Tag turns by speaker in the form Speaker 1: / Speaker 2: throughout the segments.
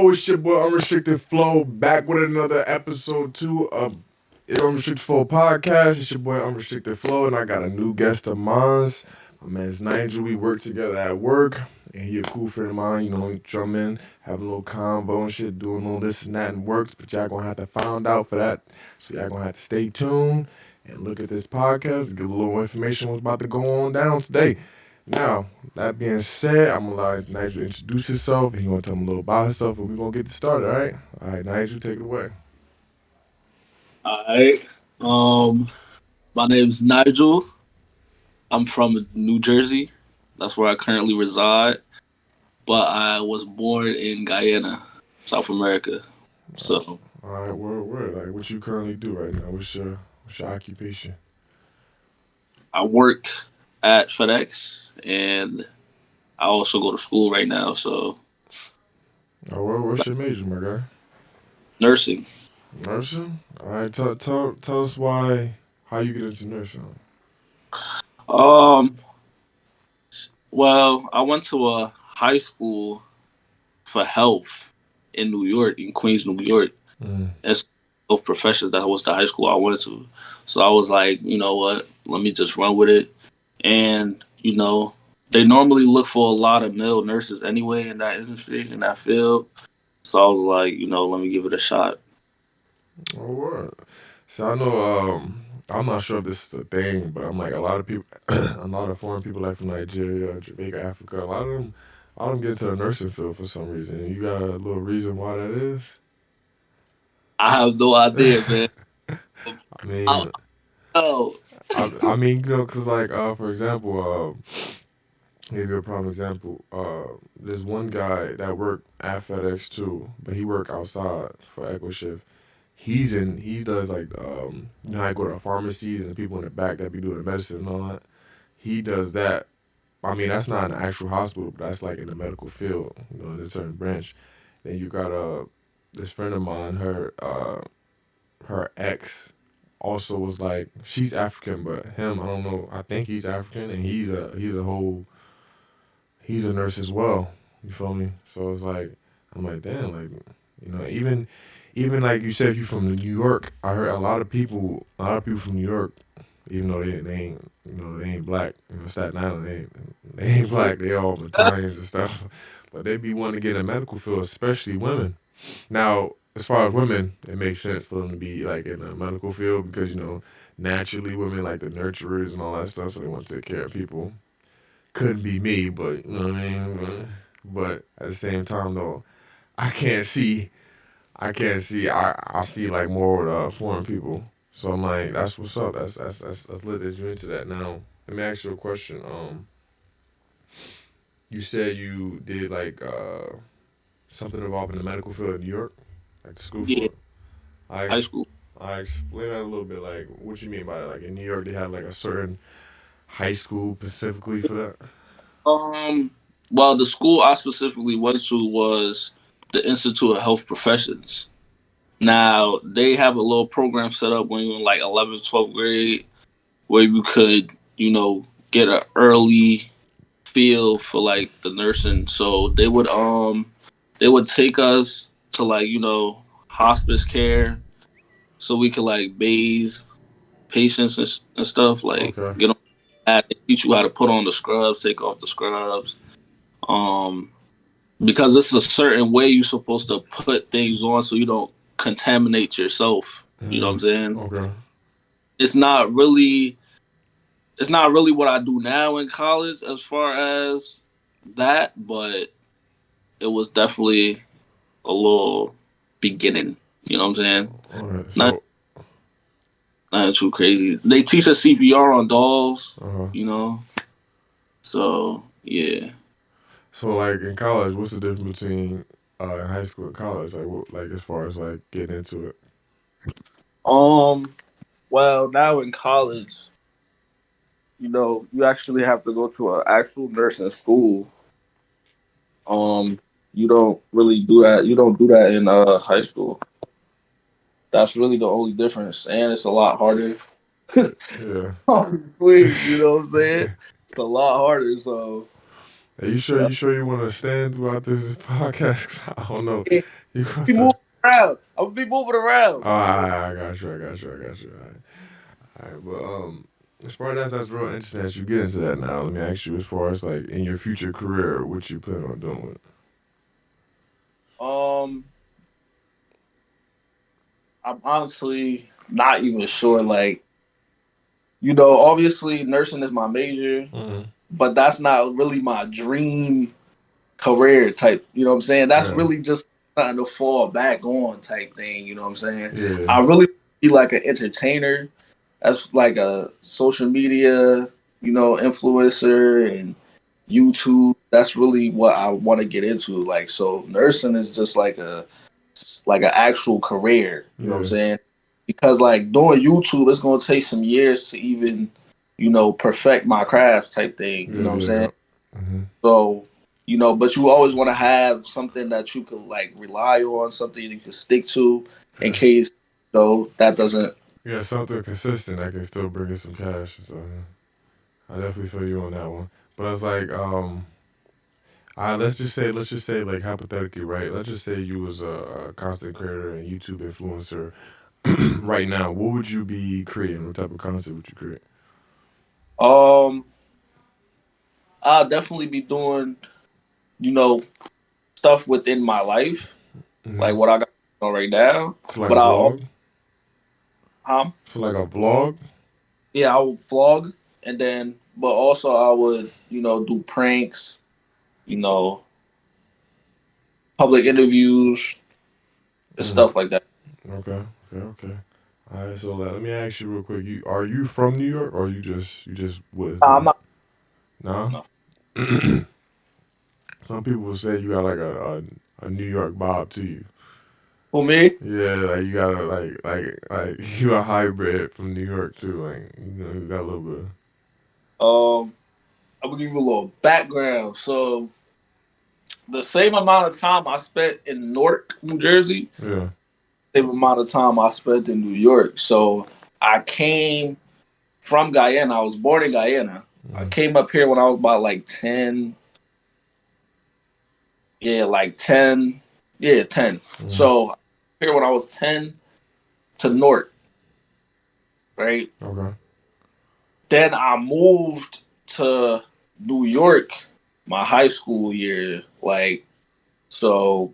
Speaker 1: It's your boy Unrestricted Flow back with another episode 2 of the Unrestricted Flow podcast. It's your boy Unrestricted Flow, and I got a new guest of mine. My man's Nigel. We work together at work, and he a cool friend of mine. You know, we drumming, having a little combo and shit, doing all this and that and works. But y'all gonna have to find out for that. So y'all gonna have to stay tuned and look at this podcast, get a little information what's about to go on down today. Now, that being said, I'm gonna let Nigel introduce himself, and he gonna tell me a little about himself, and we're gonna get started, all right? All right, Nigel, take it away.
Speaker 2: All right. My name's Nigel. I'm from New Jersey. That's where I currently reside. But I was born in Guyana, South America. So
Speaker 1: All right, word. Like, what you currently do right now? What's your occupation?
Speaker 2: I work at FedEx and I also go to school right now. So
Speaker 1: Oh, what's your major, my guy?
Speaker 2: nursing.
Speaker 1: Nursing? All right, tell us how you get into nursing.
Speaker 2: Um, well, I went to a high school for health in New York, in Queens, New York.
Speaker 1: Mm.
Speaker 2: It's health professions. That was the high school I went to. So I was like, you know what? Let me just run with it. And, they normally look for a lot of male nurses anyway in that industry, in that field. So I was like, let me give it a shot.
Speaker 1: Oh, word. So I know, I'm not sure if this is a thing, but I'm like a lot of people, a lot of foreign people like from Nigeria, Jamaica, Africa. A lot of them get into the nursing field for some reason. You got a little reason why that is?
Speaker 2: I have no idea, man.
Speaker 1: I
Speaker 2: I
Speaker 1: mean,
Speaker 2: don't know.
Speaker 1: cause like, for example, give you a prime example. There's one guy that worked at FedEx too, but he worked outside for Echo Shift. He does like, how you go to pharmacies and the people in the back that be doing the medicine and all that. He does that. I mean, that's not an actual hospital, but that's like in the medical field, in a certain branch. Then you got this friend of mine, her ex also was like, she's African, but him, I don't know, I think he's African, and he's a nurse as well. You feel me? So it's like, I'm like, damn, like, even like you said, you from New York. I heard a lot of people from New York, even though they ain't black. Staten Island, they ain't black. They all Italians and stuff, but they be wanting to get in the medical field, especially women. Now, as far as women, it makes sense for them to be like in the medical field because naturally women like the nurturers and all that stuff, so they want to take care of people. Couldn't be me, but you know what I mean. But at the same time, though, I can't see. I can't see. I see like more with foreign people. So I'm like, that's what's up. That's lit that you into that. Now, let me ask you a question. You said you did like something involving the medical field in New York, like the school for
Speaker 2: Yeah,
Speaker 1: it. I
Speaker 2: high
Speaker 1: ex-
Speaker 2: school.
Speaker 1: I explain that a little bit. Like, what you mean by that? Like in New York, they have like a certain high school specifically for that.
Speaker 2: Um, well, the school I specifically went to was the Institute of Health Professions. Now, they have a little program set up when you're in like 11th, 12th grade where you could, get an early feel for like the nursing. So they would take us to like, hospice care so we could like bathe patients and stuff, like
Speaker 1: Okay.
Speaker 2: get on that. They teach you how to put on the scrubs, take off the scrubs. Um because this is a certain way you're supposed to put things on so you don't contaminate yourself. You know what I'm saying?
Speaker 1: Okay.
Speaker 2: It's not really it's not really what I do now in college as far as that, but it was definitely a little beginning. You know what I'm saying?
Speaker 1: All right.
Speaker 2: Not
Speaker 1: So,
Speaker 2: not too crazy. They teach us CPR on dolls,
Speaker 1: uh,
Speaker 2: you know. So yeah.
Speaker 1: like in college, what's the difference between high school and college? Like, like as far as like getting into it.
Speaker 2: Um. Well, now in college, you actually have to go to an actual nursing school. Um. You don't really do that. You don't do that in high school. That's really the only difference, and it's a lot harder.
Speaker 1: Yeah.
Speaker 2: Obviously, you know what I'm saying. It's a lot harder. So.
Speaker 1: Are you sure? You sure you want to stand throughout this podcast? I don't know.
Speaker 2: Yeah,
Speaker 1: You got
Speaker 2: be moving
Speaker 1: to.
Speaker 2: around. I'm gonna be moving
Speaker 1: Oh,
Speaker 2: around. You know.
Speaker 1: I got you. I got you. I got you. All right. But as far as that's real interesting as you get into that now. Let me ask you, as far as like in your future career, what you plan on doing with it?
Speaker 2: Um, I'm honestly not even sure. Like, obviously nursing is my major,
Speaker 1: Mm-hmm.
Speaker 2: but that's not really my dream career type. You know what I'm saying? That's
Speaker 1: Yeah.
Speaker 2: really just something to fall back on type thing. You know what I'm saying?
Speaker 1: Yeah.
Speaker 2: I really be like an entertainer. That's like a social media, influencer and YouTube. That's really what I want to get into. Like, so nursing is just like an actual career. You know what I'm
Speaker 1: Yeah.
Speaker 2: saying? Because like doing YouTube, it's gonna take some years to even, perfect my craft type thing. You
Speaker 1: Yeah.
Speaker 2: know what I'm
Speaker 1: Yeah.
Speaker 2: saying?
Speaker 1: Yep. Mm-hmm.
Speaker 2: So, but you always want to have something that you can like rely on, something you can stick to in
Speaker 1: Yeah.
Speaker 2: case, that doesn't.
Speaker 1: Yeah. Something consistent that can still bring in some cash. So yeah. I definitely feel you on that one. But it's like let's just say like hypothetically, right? Let's just say you was a content creator and YouTube influencer right now. What would you be creating? What type of content would you create?
Speaker 2: Um, I'll definitely be doing, you know, stuff within my life,
Speaker 1: Mm-hmm.
Speaker 2: like what I got on right now.
Speaker 1: So like
Speaker 2: But
Speaker 1: a
Speaker 2: I'll,
Speaker 1: vlog.
Speaker 2: um,
Speaker 1: So like a vlog.
Speaker 2: yeah, I would vlog, and then, but also I would, do pranks, you know, public interviews and
Speaker 1: Mm.
Speaker 2: stuff like that.
Speaker 1: Okay. Okay. Okay. All right. So let me ask you real quick. You from New York or you just was
Speaker 2: Nah, I'm
Speaker 1: living?
Speaker 2: not.
Speaker 1: Nah.
Speaker 2: No.
Speaker 1: Some people will say you got like a New York bob to you.
Speaker 2: Who me?
Speaker 1: Yeah, like you got a like you a hybrid from New York too. Like you got a little bit.
Speaker 2: Um, I'm gonna give you a little background. So the same amount of time I spent in Newark, New Jersey,
Speaker 1: Yeah.
Speaker 2: same amount of time I spent in New York. So I came from Guyana. I was born in Guyana. I
Speaker 1: Mm-hmm.
Speaker 2: came up here when I was about like 10. Yeah, like 10. Yeah, 10.
Speaker 1: Mm-hmm.
Speaker 2: So here when I was 10 to Newark, right?
Speaker 1: Okay.
Speaker 2: Then I moved to New York my high school year. Like, so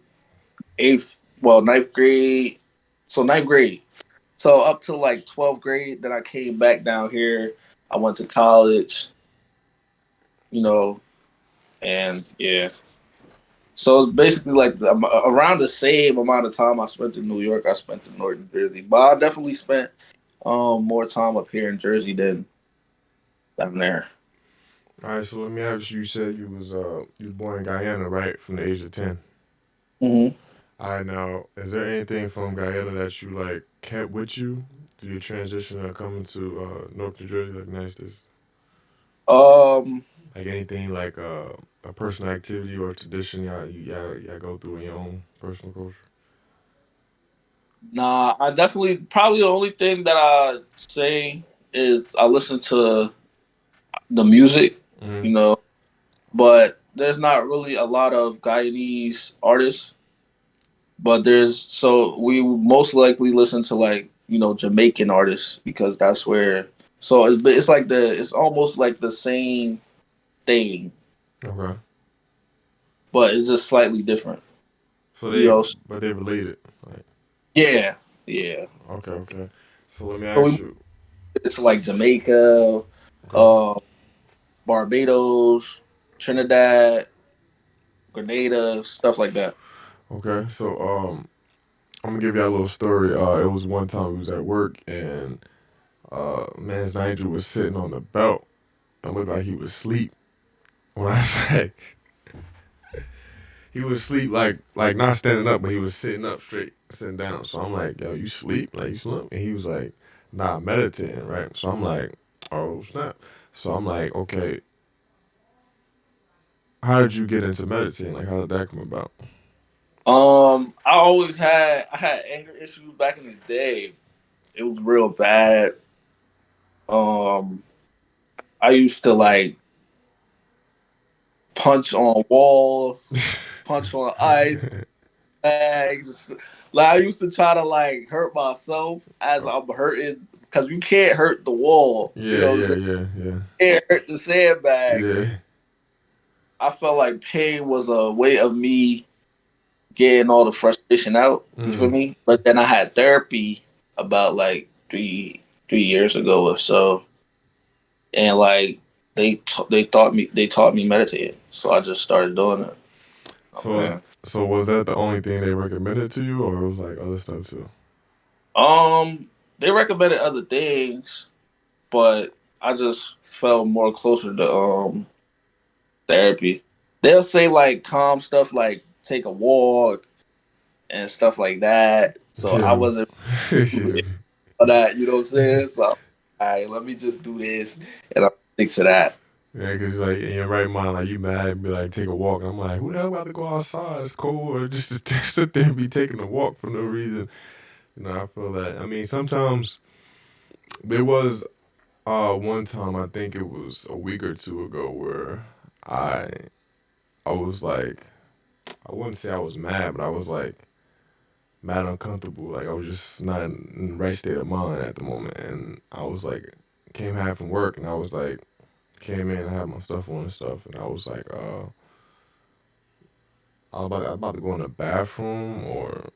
Speaker 2: ninth grade. So ninth grade. So up to like 12th grade, then I came back down here. I went to college, you know, and yeah. So it's basically like around the same amount of time I spent in New York, I spent in Northern Jersey. But I definitely spent more time up here in Jersey than down there.
Speaker 1: All right. So let me ask you. You said you was born in Guyana, right? From the age of 10.
Speaker 2: Hmm.
Speaker 1: All right. Now, is there anything from Guyana that you like kept with you through your transition of coming to North New Jersey, like United States?
Speaker 2: Um,
Speaker 1: Like anything like a personal activity or tradition y'all go through in your own personal culture?
Speaker 2: nah, I definitely probably the only thing that I say is I listen to the music,
Speaker 1: Mm-hmm.
Speaker 2: you know, but there's not really a lot of Guyanese artists. But we most likely listen to like Jamaican artists because that's where. So it's like it's almost like the same thing,
Speaker 1: Okay.
Speaker 2: but it's just slightly different.
Speaker 1: So
Speaker 2: You know,
Speaker 1: but they related. Like,
Speaker 2: yeah, yeah.
Speaker 1: okay, okay. So let me
Speaker 2: So we
Speaker 1: ask you.
Speaker 2: it's like Jamaica,
Speaker 1: Okay,
Speaker 2: um, Barbados, Trinidad, Grenada, stuff like that.
Speaker 1: okay. So I'm gonna give you a little story. It was one time we was at work and man's Nigel was sitting on the belt and looked like he was asleep. When I say he was asleep, like not standing up, but he was sitting up straight, sitting down. So I'm like, yo, you sleep? Like you sleep? And he was like, nah, meditating, right? So I'm like, oh snap. So I'm like, okay, how did you get into meditating? Like, how did that come about?
Speaker 2: I had anger issues back in this day. It was real bad. Um, I used to like punch on walls, punch on ice bags. Like I used to try to like hurt myself as I'm hurting because you can't hurt the wall. You
Speaker 1: Yeah,
Speaker 2: know what I'm
Speaker 1: yeah,
Speaker 2: saying?
Speaker 1: yeah, yeah,
Speaker 2: You can't hurt the sandbag.
Speaker 1: yeah.
Speaker 2: I felt like pain was a way of me getting all the frustration out. You feel
Speaker 1: Mm.
Speaker 2: me? But then I had therapy about like 3 years ago or so, and like they taught me meditating, so I just started doing it. Oh
Speaker 1: So,
Speaker 2: man.
Speaker 1: so was that the only thing they recommended to you, or it was like other stuff too?
Speaker 2: They recommended other things, but I just felt more closer to therapy. They'll say like calm stuff like take a walk and stuff like that. So I
Speaker 1: Yeah.
Speaker 2: wasn't for that, you know what I'm saying? So all right, let me just do this and I'll stick to that.
Speaker 1: Yeah, cause like in your right mind, like you mad, be like take a walk. And I'm like, who the hell about to go outside? It's cold, or just to sit there and be taking a walk for no reason. You know, I feel that. I mean, sometimes there was one time I think it was a week or two ago where I I was like I wouldn't say I was mad, but I was like mad uncomfortable. Like I was just not in the right state of mind at the moment, and I was like came half from work, and I was like came in, I had my stuff on and stuff, and I was like I was about to go in the bathroom or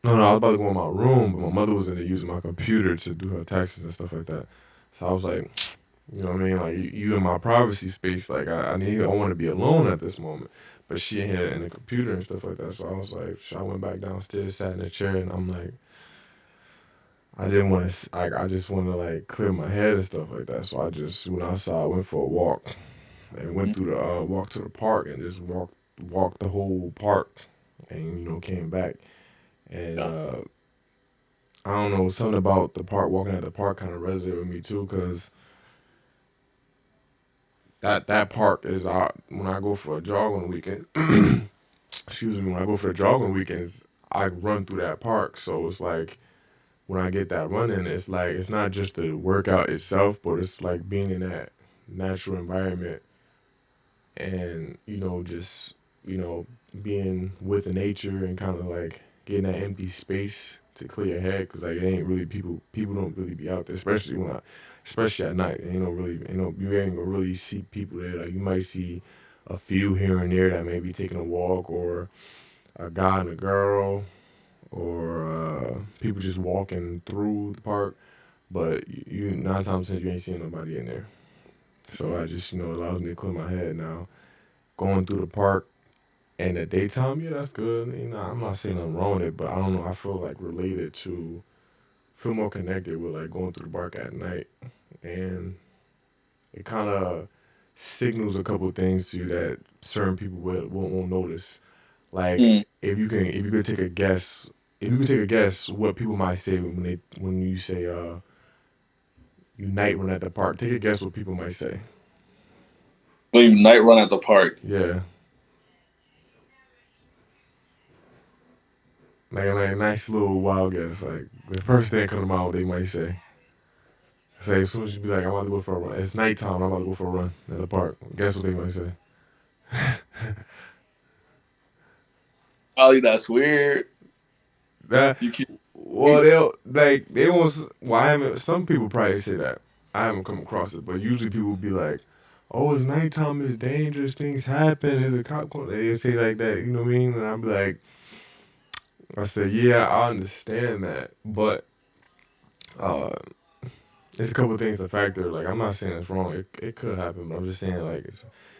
Speaker 1: no, I was about to go in my room, but my mother was in there using my computer to do her taxes and stuff like that. So I was like, you know what I mean? Like you in my privacy space, like I want to be alone at this moment. But she in here in the computer and stuff like that. So I was like, I went back downstairs, sat in the chair, and I'm like, I didn't want to, like, I just want to like clear my head and stuff like that. So I just went outside, went for a walk, and went through the walk to the park and just walked the whole park, and came back. And
Speaker 2: Yeah.
Speaker 1: I don't know, something about the park, walking at the park kind of resonated with me too, because that park is when I go for a jog on the weekend. Excuse me, when I go for a jog on weekends, I run through that park. So it's like when I get that running, it's like it's not just the workout itself, but it's like being in that natural environment and just you know being with the nature and kind of like getting that empty space to clear your head because like it ain't really people don't really be out there, especially at night. You ain't gonna really see people there. Like you might see a few here and there that may be taking a walk, or a guy and a girl, or people just walking through the park. But you 9 times out of 10 you ain't seeing nobody in there. So I just allows me to clear my head now. Going through the park in the daytime, yeah, that's good. I'm not saying nothing wrong with it, but I don't know. I feel like feel more connected with like going through the park at night, and it kind of signals a couple of things to you that certain people won't notice. Like
Speaker 2: Mm.
Speaker 1: if you could take a guess, if you could take a guess what people might say when you say you night run at the park, take a guess what people might say.
Speaker 2: Maybe night run at the park.
Speaker 1: Yeah, like a nice little wild guess. Like the first thing that come to mind, what they might say. Say as soon as you be like, I'm about to go for a run. It's nighttime. I'm about to go for a run at the park. Guess what they might say?
Speaker 2: Ollie, that's weird.
Speaker 1: That
Speaker 2: You keep
Speaker 1: well, they won't. Well, I haven't. Some people probably say that. I haven't come across it, but usually people will be like, "Oh, it's nighttime. It's dangerous. Things happen. There's a cop coming." They say like that. You know what I mean? And I'll be like, I said, "Yeah, I understand that, but uh, it's a couple of things to factor. Like, I'm not saying it's wrong. It could happen, but I'm just saying like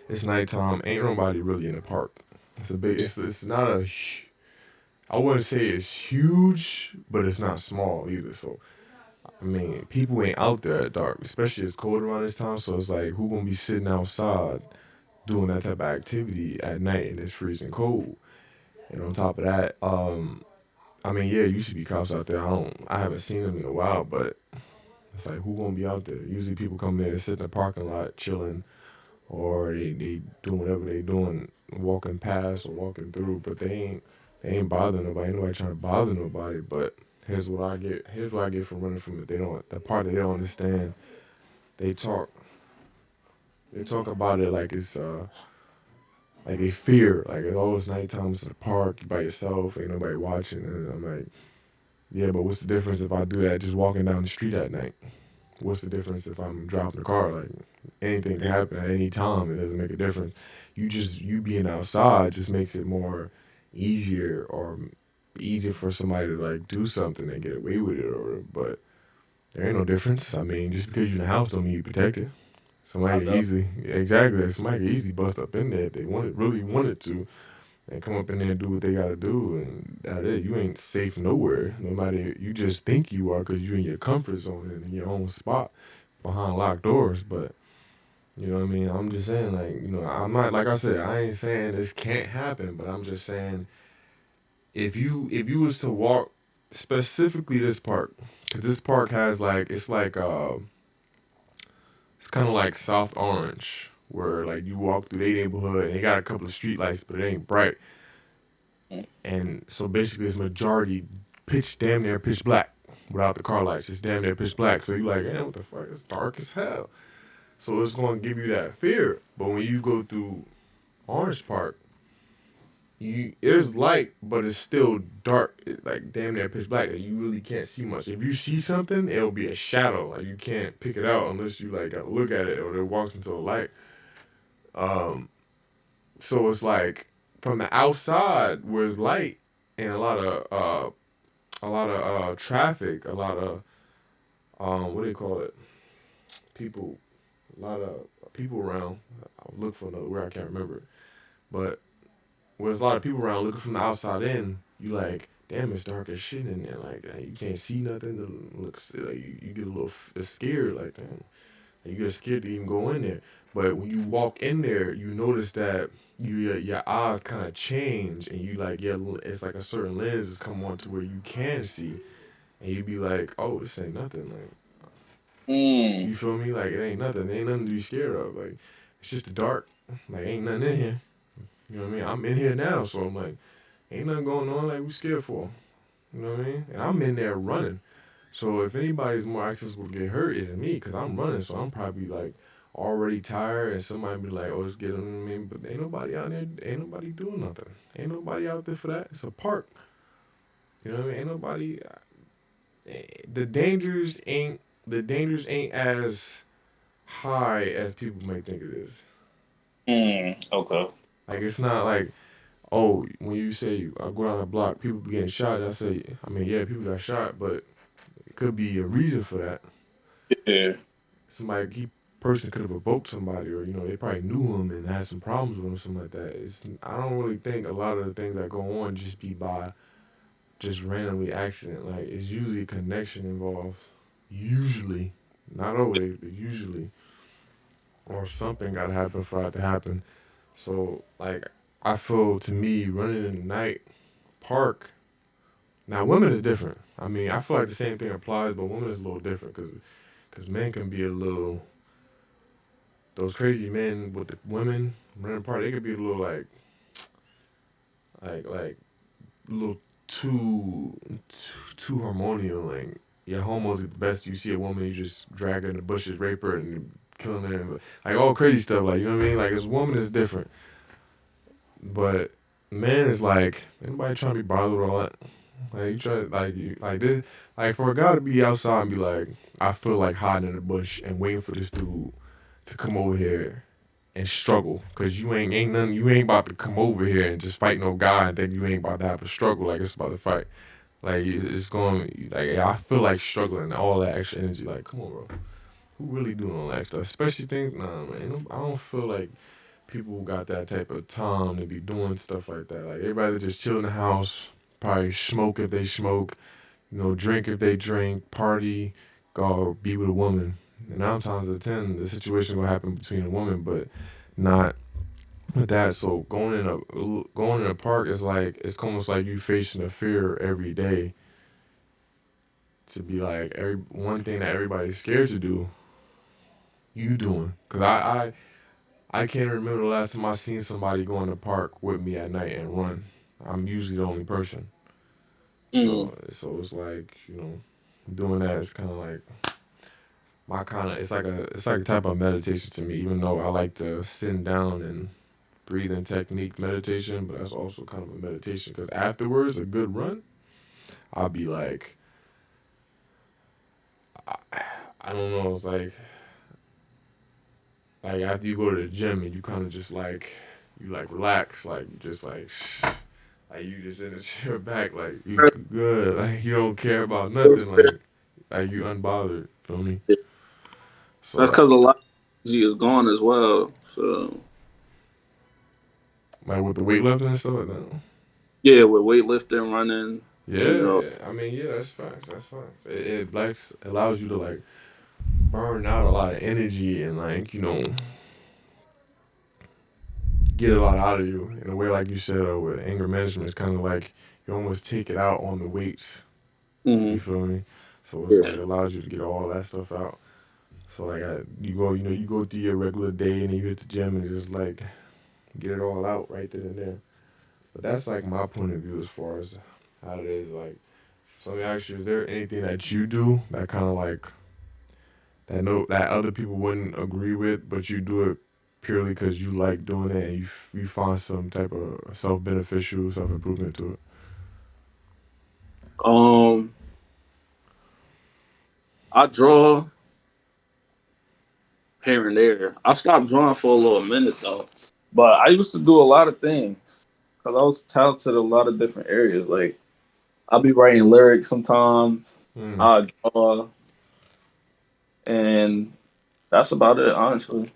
Speaker 1: it's nighttime. Ain't nobody really in the park. It's a big. It's not a. I wouldn't say it's huge, but it's not small either. So I mean, people ain't out there at dark, especially it's cold around this time. So it's like, who gonna be sitting outside doing that type of activity at night and it's freezing cold? And on top of that, I mean, yeah, used to be cops out there. I haven't seen them in a while, but it's like, who gonna be out there? Usually, people come there and sit in the parking lot chilling, or they doing whatever they doing, walking past or walking through, but they ain't bothering nobody. Ain't nobody trying to bother nobody. But here's what I get. Here's what I get from running from it. They don't. The part that they don't understand. They talk. They talk about it like it's like they fear, like it's always nighttime, it's in the park, you by yourself, ain't nobody watching, and I'm like, yeah, but what's the difference if I do that just walking down the street at night? What's the difference if I'm driving the car? Like anything can happen at any time. It doesn't make a difference. You being outside just makes it more easier or easier for somebody to like do something and get away with it. Or but there ain't no difference. I mean, just because you're in the house don't mean you protected.
Speaker 2: I
Speaker 1: Somebody can
Speaker 2: know.
Speaker 1: easily exactly. Somebody can easily bust up in there if they really wanted to and come up in there and do what they gotta do, and that it. You ain't safe nowhere. Nobody. You just think you are because you in your comfort zone and in your own spot behind locked doors. But you know what I mean. I'm just saying, like I'm not like I said. I ain't saying this can't happen, but I'm just saying if you was to walk specifically this park, because this park has like it's kind of like South Orange. Where like you walk through their neighborhood and they got a couple of street lights, but it ain't bright.
Speaker 2: Mm.
Speaker 1: And so basically, it's majority damn near pitch black without the car lights. It's damn near pitch black. So you like, man, what the fuck? It's dark as hell. So it's going to give you that fear. But when you go through Orange Park, there's light, but it's still dark. Like damn near pitch black. Like, you really can't see much. If you see something, it'll be a shadow. Like you can't pick it out unless you like got to look at it or it walks into a light. Um, so it's like from the outside where it's light and a lot of traffic, a lot of what do you call it? People, a lot of people around. I'll look for another word, I can't remember. But when there's a lot of people around looking from the outside in, you like, damn, it's dark as shit in there. Like you can't see nothing. It looks like you get a little scared, like that. You get scared to even go in there. But when you walk in there, you notice that your eyes kind of change, and you like it's like a certain lens is come on to where you can see, and you be like, oh, this ain't nothing. Like
Speaker 2: Mm.
Speaker 1: you feel me? Like it ain't nothing. It ain't nothing to be scared of. Like it's just the dark. Like ain't nothing in here. You know what I mean? I'm in here now, so I'm like, ain't nothing going on. Like we scared for. You know what I mean? And I'm in there running. So if anybody's more accessible to get hurt, it's me because I'm running. So I'm probably like already tired, and somebody be like, "Oh, let's get on me." But ain't nobody out there. Ain't nobody doing nothing. Ain't nobody out there for that. It's a park. You know what I mean? Ain't nobody. The dangers ain't as high as people may think it is.
Speaker 2: Mm. Okay.
Speaker 1: Like it's not like, oh, when you say I go down the block, people be getting shot. I say, I mean, yeah, people got shot, but it could be a reason for that.
Speaker 2: Yeah.
Speaker 1: Person could have provoked somebody, or they probably knew him and had some problems with him, something like that. I don't really think a lot of the things that go on just be by just randomly accident. Like it's usually a connection involved. Usually, not always, but usually, or something got to happen for it to happen. So like I feel to me running in the night park. Now women is different. I mean I feel like the same thing applies, but women is a little different because men can be a little those crazy men with the women running apart. They could be a little like a little too hormonal. Like yeah, homos get the best. You see a woman, you just drag her in the bushes, rape her, and killing her, like all crazy stuff. Like you know what I mean? Like as a woman is different, but man is like anybody trying to be bothered with all that. Like you try like you like this like for a guy to be outside and be like, I feel like hiding in the bush and waiting for this dude to come over here and struggle because you ain't about to come over here and just fight no guy and then you ain't about to have a struggle like it's about to fight like it's going like I feel like struggling all that extra energy like come on bro who really doing all that stuff especially things nah man I don't feel like people who got that type of time to be doing stuff like that like everybody just chill in the house probably smoke if they smoke drink if they drink party go be with a woman and 9 times out of 10 the situation will happen between a woman but not with that. So going in a park is like it's almost like you facing a fear every day to be like every one thing that everybody's scared to do, you doing. Cause I can't remember the last time I seen somebody go in the park with me at night and run. I'm usually the only person.
Speaker 2: Mm.
Speaker 1: So it's like doing that is kind of like it's like a type of meditation to me. Even though I like to sit down and breathing technique meditation, but that's also kind of a meditation because afterwards, a good run, I'll be like, I don't know, it's like after you go to the gym and you kind of just like you like relax, like you just like you just in the chair back, like you good, like you don't care about nothing, like you unbothered. Feel me? So
Speaker 2: That's because a lot of energy is gone as well. So
Speaker 1: like with the weightlifting and stuff like that.
Speaker 2: yeah, with weightlifting, running, you
Speaker 1: Yeah,
Speaker 2: know,
Speaker 1: yeah. I mean, yeah, that's facts. That's facts. It like allows you to like burn out a lot of energy and like get a lot out of you in a way like you said with anger management. It's kind of like you almost take it out on the weights. You
Speaker 2: hmm
Speaker 1: feel me? So it's like
Speaker 2: yeah.
Speaker 1: it allows you to get all that stuff out. So like you go, you go through your regular day and then you hit the gym and just like get it all out right then and there. But that's like my point of view as far as how it is. Like, so let me ask you: is there anything that you do that kind of like that no that other people wouldn't agree with, but you do it purely because you like doing it and you find some type of self beneficial self improvement to it?
Speaker 2: Um, I draw here and there. I stopped drawing for a little minute though, but I used to do a lot of things because I was talented in a lot of different areas. Like I'll be writing lyrics sometimes.
Speaker 1: Hmm.
Speaker 2: I draw, and that's about it, honestly.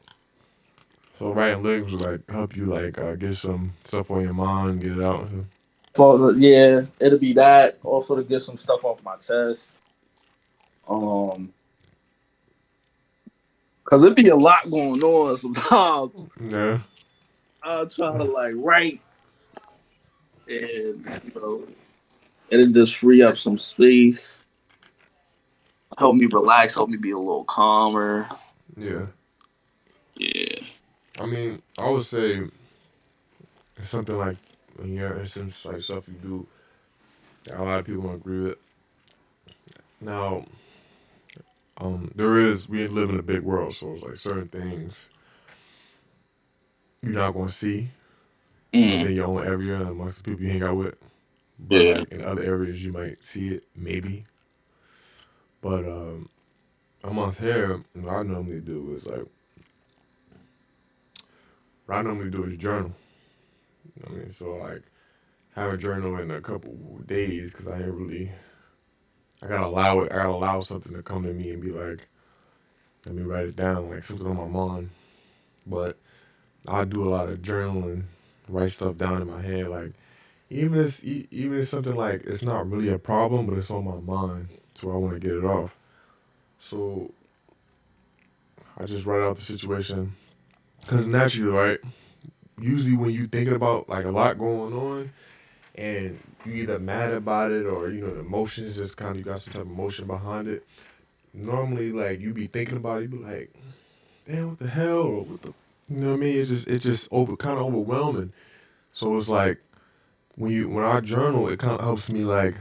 Speaker 1: So writing lyrics would like help you like get some stuff on your mind, get it out.
Speaker 2: For yeah, it'll be that. Also to get some stuff off my chest. Um, cause it be a lot going on sometimes.
Speaker 1: Yeah.
Speaker 2: I'll try to like write and it'll just free up some space, help me relax, help me be a little calmer.
Speaker 1: Yeah.
Speaker 2: Yeah.
Speaker 1: I mean, I would say it's something like in your instance, like stuff you do that a lot of people don't agree with. Now, there is we live in a big world, so it's like certain things you're not gonna see
Speaker 2: Mm,
Speaker 1: within your own area and amongst the people you hang out with. But
Speaker 2: yeah.
Speaker 1: like in other areas, you might see it maybe. But amongst here, what I normally do is like what I normally do is journal. You know what I mean, so like have a journal in a couple days because I ain't really. I gotta allow it. I gotta allow something to come to me and be like, let me write it down, like something on my mind. But I do a lot of journaling, write stuff down in my head, like even if something like it's not really a problem, but it's on my mind, so I want to get it off. So I just write out the situation because naturally, right? Usually when you thinking about like a lot going on and you either mad about it or the emotions just kind of you got some type of emotion behind it. Normally, like you be thinking about it, you be like, damn, what the hell, or what the, you know what I mean? It's just over kind of overwhelming. So it's like when I journal, it kind of helps me like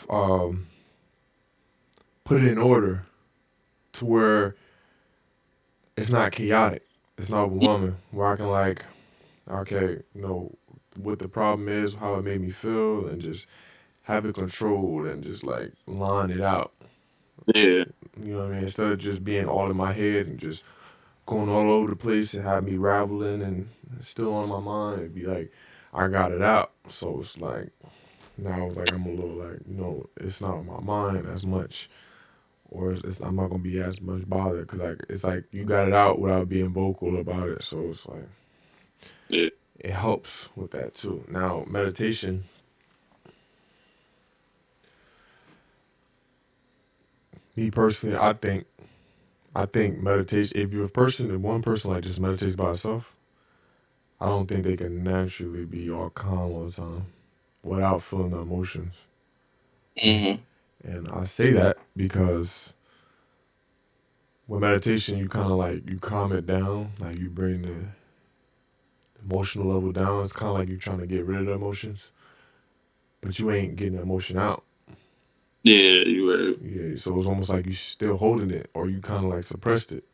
Speaker 1: um, put it in order to where it's not chaotic, it's not overwhelming. Where I can like, okay, what the problem is, how it made me feel, and just have it controlled and just like line it out.
Speaker 2: Yeah.
Speaker 1: You know what I mean? Instead of just being all in my head and just going all over the place and have me rattling and still on my mind, it'd be like I got it out. So it's like now like I'm a little like it's not on my mind as much, or I'm not gonna be as much bothered because like it's like you got it out without being vocal about it. So it's like
Speaker 2: Yeah.
Speaker 1: it helps with that too. Now meditation, me personally, I think meditation. If you're a person, if one person like just meditates by itself, I don't think they can naturally be all calm all the time without feeling the emotions.
Speaker 2: hmm
Speaker 1: And I say that because with meditation, you kind of like you calm it down, like you bring the emotional level down. It's kind of like you trying to get rid of the emotions, but you ain't getting the emotion out.
Speaker 2: Yeah. You right.
Speaker 1: Yeah, so it's almost like you still holding it, or you kind of like suppressed it.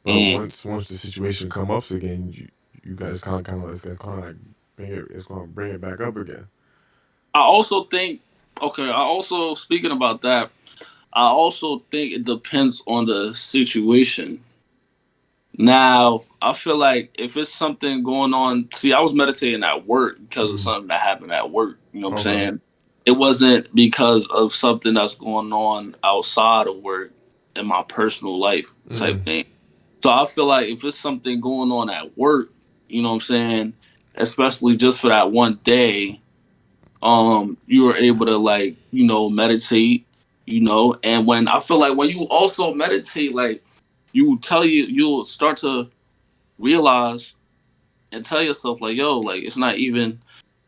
Speaker 1: But
Speaker 2: Mm.
Speaker 1: once the situation come up again, you guys kind of it's gonna kind of like bring it. It's gonna bring it back up again.
Speaker 2: I also think, okay, I also, speaking about that, I also think it depends on the situation. Now, I feel like if it's something going on, see, I was meditating at work because of
Speaker 1: Mm.
Speaker 2: something that happened at work. You know what I'm
Speaker 1: Okay.
Speaker 2: saying? It wasn't because of something that's going on outside of work in my personal life
Speaker 1: Mm.
Speaker 2: type thing. So I feel like if it's something going on at work, you know what I'm saying, especially just for that one day, you were able to, like, meditate, and when I feel like when you also meditate, like, you'll start to realize and tell yourself, like, yo, like, it's not even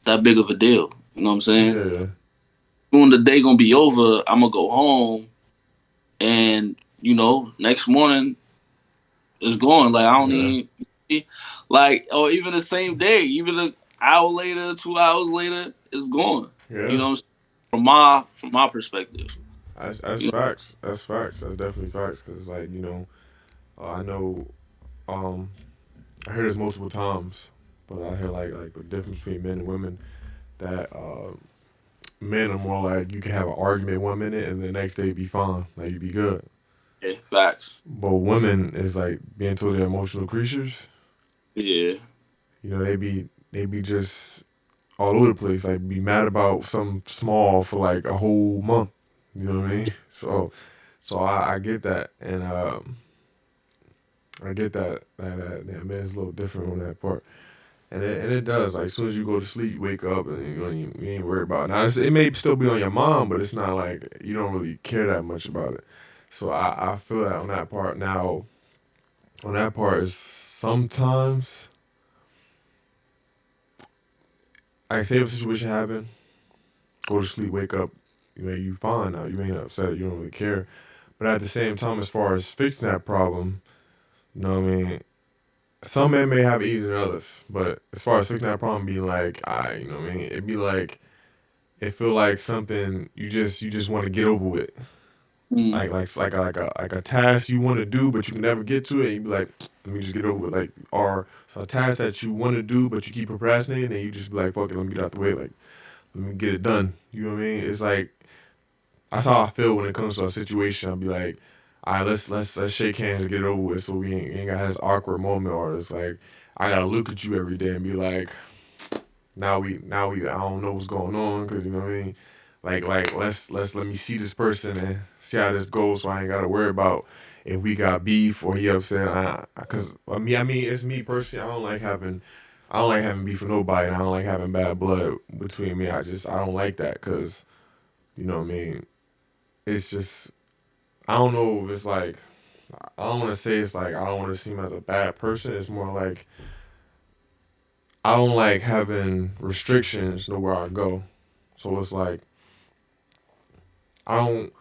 Speaker 2: that big of a deal. You know what I'm saying?
Speaker 1: Yeah.
Speaker 2: Soon the day gonna be over, I'm gonna go home, and next morning it's gone. Like, I don't
Speaker 1: Yeah.
Speaker 2: even, like, or even the same day, even an hour later, 2 hours later, it's gone. You
Speaker 1: Yeah.
Speaker 2: know what I'm saying? From my perspective.
Speaker 1: That's
Speaker 2: You
Speaker 1: facts. That's facts. That's definitely facts. Cause like I know um I heard this multiple times, but I hear like the difference between men and women that men are more like you can have an argument 1 minute and the next day be fine, like you be good.
Speaker 2: yeah, facts.
Speaker 1: But women is like being told they're emotional creatures.
Speaker 2: Yeah.
Speaker 1: They be just all over the place. Like be mad about something small for like a whole month. You know what I mean? So I get that, and I get that man's a little different on that part. And it does. Like as soon as you go to sleep, you wake up and you ain't worried about it. Now it may still be on your mind, but it's not like you don't really care that much about it. So I feel that on that part. Now on that part is sometimes I say if a situation happen, go to sleep, wake up, you fine now. You ain't upset. You don't really care. But at the same time, as far as fixing that problem, you know what I mean. Some men may have it easier than others, but as far as fixing that problem, being like, you know what I mean. It'd be like it feel like something you just want to get over with,
Speaker 2: Mm.
Speaker 1: like a task you want to do but you can never get to it. And you be like, let me just get over it. Like or a task that you want to do but you keep procrastinating, and you just be like, fuck it, let me get out the way. Like let me get it done. You know what I mean? It's like that's how I feel when it comes to a situation. I'll be like, all right, let's shake hands and get it over with, so we ain't gotta have this awkward moment, or it's like I gotta look at you every day and be like, now we I don't know what's going on, because you know what I mean. Like let me see this person and see how this goes, so I ain't gotta worry about if we got beef or he upset. Because I mean it's me personally. I don't like having beef with nobody, and I don't like having bad blood between me. I don't like that, because you know what I mean. It's just I don't know if it's like I don't want to say it's like I don't want to seem as a bad person. It's more like I don't like having restrictions to where I go. So it's like I don't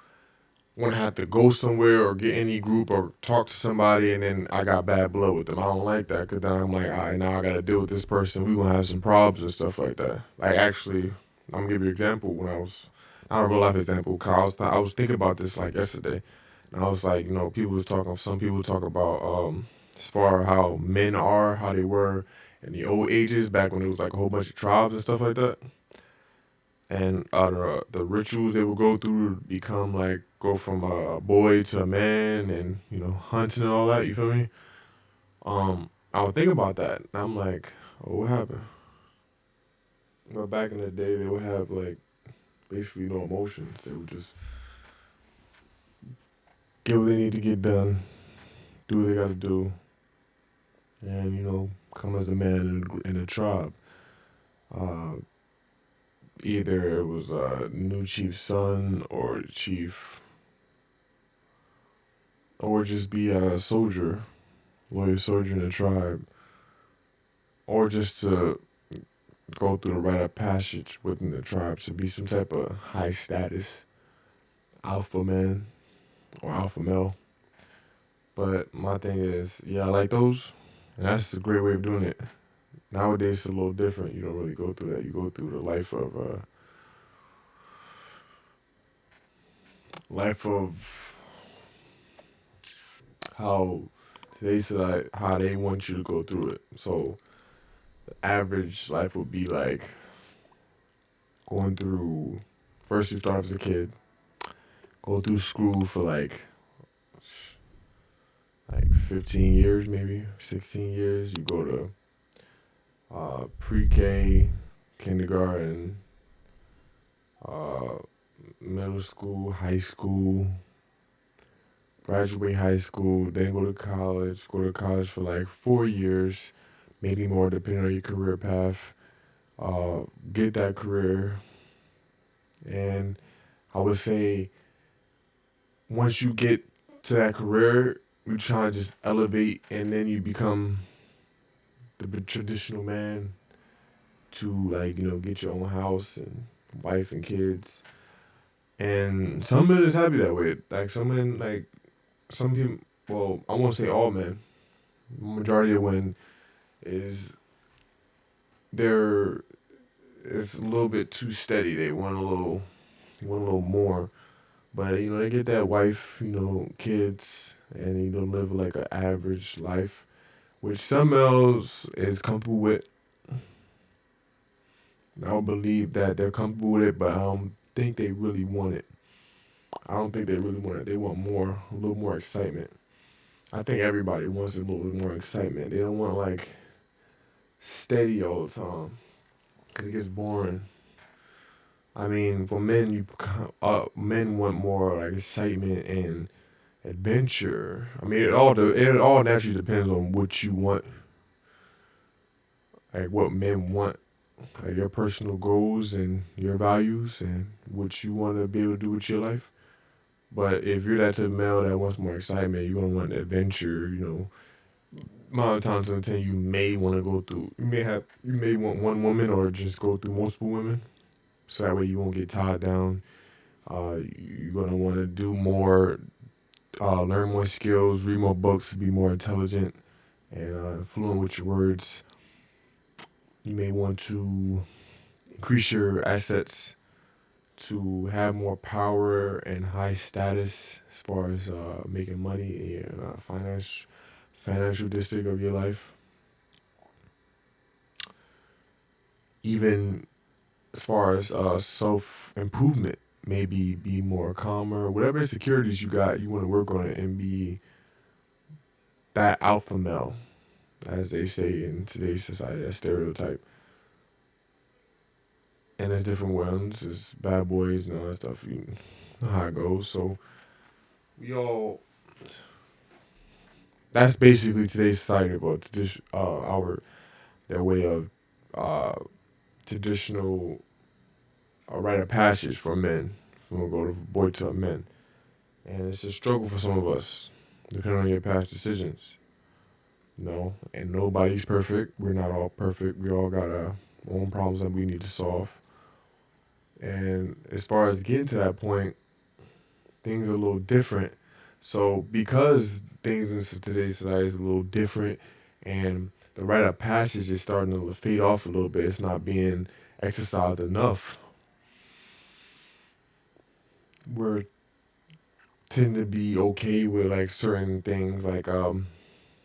Speaker 1: want to have to go somewhere or get any group or talk to somebody and then I got bad blood with them. I don't like that, because then I'm like, all right, now I got to deal with this person. We gonna have some problems and stuff like that. Like actually, I'm gonna give you an example. When I was not a real life example, cause I was thinking about this like yesterday, and I was like, some people talk about as far how men are, how they were in the old ages back when it was like a whole bunch of tribes and stuff like that, and the rituals they would go through to become like go from a boy to a man, and hunting and all that. You feel me? I would think about that, and I'm like, oh, what happened? Back in the day, they would have like basically no emotions. They would just get what they need to get done, do what they got to do, and come as a man in a tribe. Uh, Either it was a new chief's son or chief, or just be a soldier, loyal soldier in the tribe, or just to go through the rite of passage within the tribe to be some type of high status alpha man or alpha male. But my thing is, yeah, I like those, and that's a great way of doing it. Nowadays, it's a little different. You don't really go through that. You go through the life of how They said like how they want you to go through it. So the average life would be like going through. First, you start as a kid, go through school for like 15 years, maybe 16 years. You go to pre-K, kindergarten, uh, middle school, high school, graduate high school, then go to college. Go to college for like 4 years, maybe more, depending on your career path. Get that career, and I would say once you get to that career, you try to just elevate, and then you become the traditional man to like get your own house and wife and kids. And some men is happy that way. Like some men, like some people. Well, I won't say all men. Majority of men is they're it's a little bit too steady. They want a little more. But they get that wife, kids, and live like an average life, which some males is comfortable with. I don't believe that they're comfortable with it, but I don't think they really want it. I don't think they really want it. They want more, a little more excitement. I think everybody wants a little bit more excitement. They don't want like steady all the time because it gets boring. I mean, for men, men want more like excitement and adventure. I mean, it all naturally depends on what you want, like what men want, like your personal goals and your values and what you want to be able to do with your life. But if you're that type of male that wants more excitement, you're gonna want adventure. Amount of times in 10 you may want to go through. You may want one woman or just go through multiple women, so that way you won't get tied down. You're gonna want to do more, learn more skills, read more books, be more intelligent and fluent with your words. You may want to increase your assets to have more power and high status as far as making money and financial district of your life. Even as far as self improvement, maybe be more calmer. Whatever insecurities you got, you want to work on it and be that alpha male, as they say in today's society, that stereotype. And there's different ones, there's bad boys and all that stuff. You know how it goes. So we all that's basically today's society about our their way of uh, traditional rite of passage for men, from a go to boy to men, and it's a struggle for some of us, depending on your past decisions. No, and nobody's perfect. We're not all perfect. We all got our own problems that we need to solve. And as far as getting to that point, things are a little different. So because things in today's society is a little different, and the rite of passage is starting to fade off a little bit, it's not being exercised enough. We're tend to be okay with like certain things, like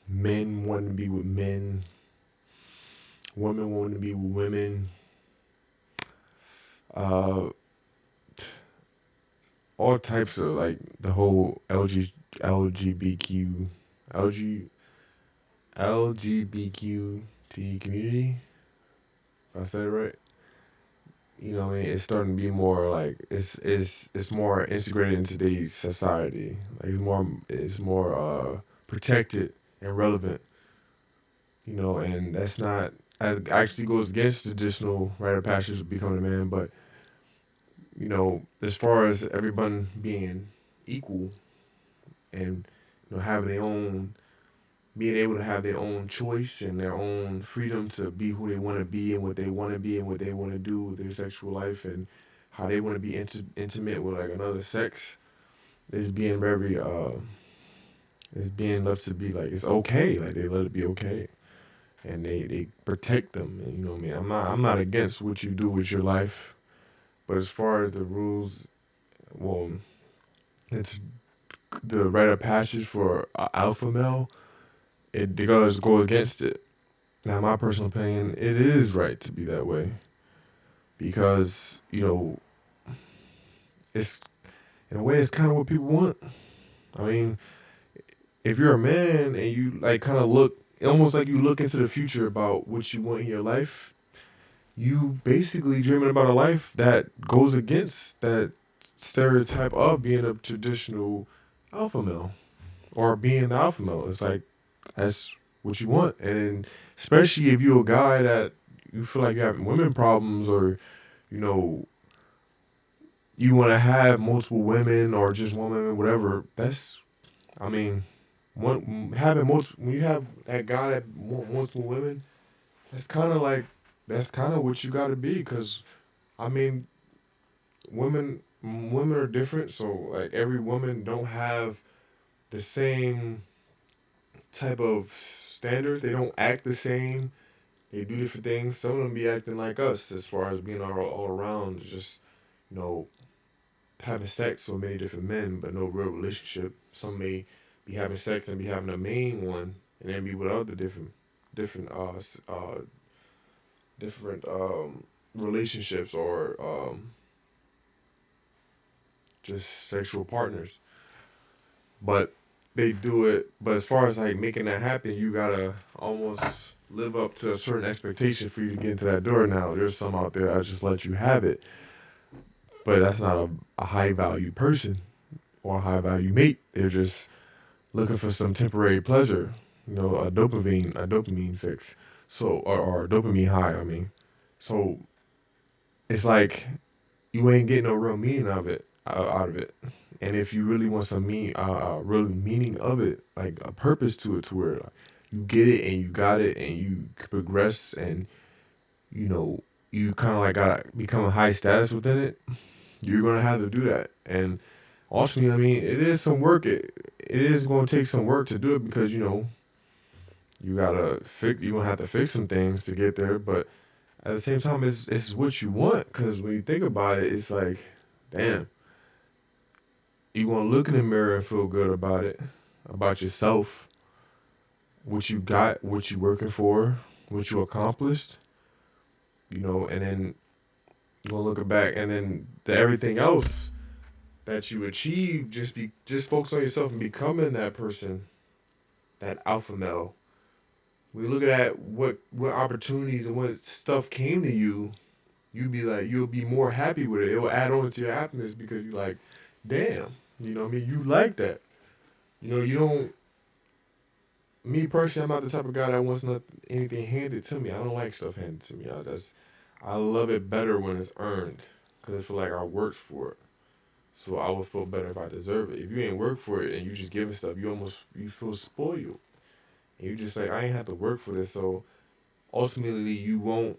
Speaker 1: men wanting to be with men, women wanting to be with women, uh, all types of like the whole LGBTQ LG LGBTQ community. If I said it right. What I mean, it's starting to be more like it's more integrated into today's society. Like it's more protected and relevant. And that's not actually goes against traditional rite of passage of becoming a man. But as far as everyone being equal and having their own, being able to have their own choice and their own freedom to be who they want to be and what they want to be and what they want to do with their sexual life and how they want to be intimate with like another sex is being very is being left to be like it's okay, like they let it be okay, and they protect them. And what I mean, I'm not against what you do with your life, but as far as the rules, well, it's the rite of passage for alpha male. it does go against it. Now, my personal opinion, it is right to be that way because it's in a way it's kind of what people want. I mean, if you're a man and you like kind of look almost like you look into the future about what you want in your life, you basically dreaming about a life that goes against that stereotype of being a traditional alpha male or being the alpha male. It's like that's what you want, and then, especially if you're a guy that you feel like you're having women problems or you know you want to have multiple women or just one woman, whatever. That's I mean, having multiple when you have that guy that multiple women, that's kind of like that's kind of what you got to be because I mean women are different, so like every woman don't have the same type of standards. They don't act the same. They do different things. Some of them be acting like us as far as being all around, just you know having sex with many different men, but no real relationship. Some may be having sex and be having a main one, and then be with other different different relationships or just sexual partners. But they do it. But as far as like making that happen, you gotta almost live up to a certain expectation for you to get into that door. Now, there's some out there that just let you have it, but that's not a high value person or a high value mate. They're just looking for some temporary pleasure, a dopamine fix. So or a dopamine high. I mean, so it's like you ain't getting no real meaning of it out of it. And if you really want some real meaning of it, like a purpose to it, to where like, you get it and you got it and you progress and you know you kind of like gotta become a high status within it, you're gonna have to do that. And ultimately, I mean, it is some work. It is going to take some work to do it because you gotta fix. You gonna have to fix some things to get there. But at the same time, it's what you want. Because when you think about it, it's like, damn, you want to look in the mirror and feel good about it, about yourself, what you got, what you working for, what you accomplished. And then you gonna look back, and then everything else that you achieve, just focus on yourself and becoming that person, that alpha male. We look at what opportunities and what stuff came to you, you'll be more happy with it. It will add on to your happiness because you're like, damn, what I mean, you like that. You don't. Me personally, I'm not the type of guy that wants anything handed to me. I don't like stuff handed to me. I love it better when it's earned because I feel like I worked for it. So I would feel better if I deserve it. If you ain't work for it and you just giving stuff, you feel spoiled. And you just like, I ain't have to work for this. So ultimately you won't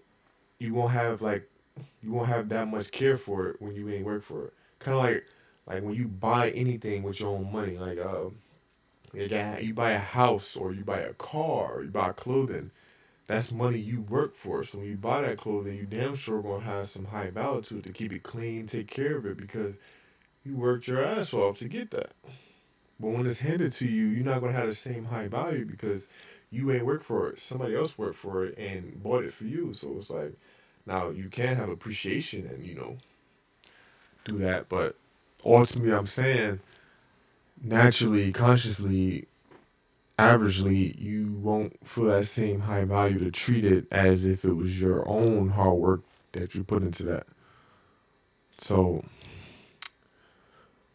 Speaker 1: have that much care for it when you ain't work for it. Kind of like when you buy anything with your own money, like you buy a house or you buy a car or you buy clothing. That's money you work for. So when you buy that clothing, you damn sure gonna have some high value to it to keep it clean, take care of it because you worked your ass off to get that. But when it's handed to you, you're not gonna have the same high value because you ain't worked for it. Somebody else worked for it and bought it for you. So it's like now you can have appreciation and do that, but ultimately I'm saying naturally, consciously, averagely, you won't feel that same high value to treat it as if it was your own hard work that you put into that. So,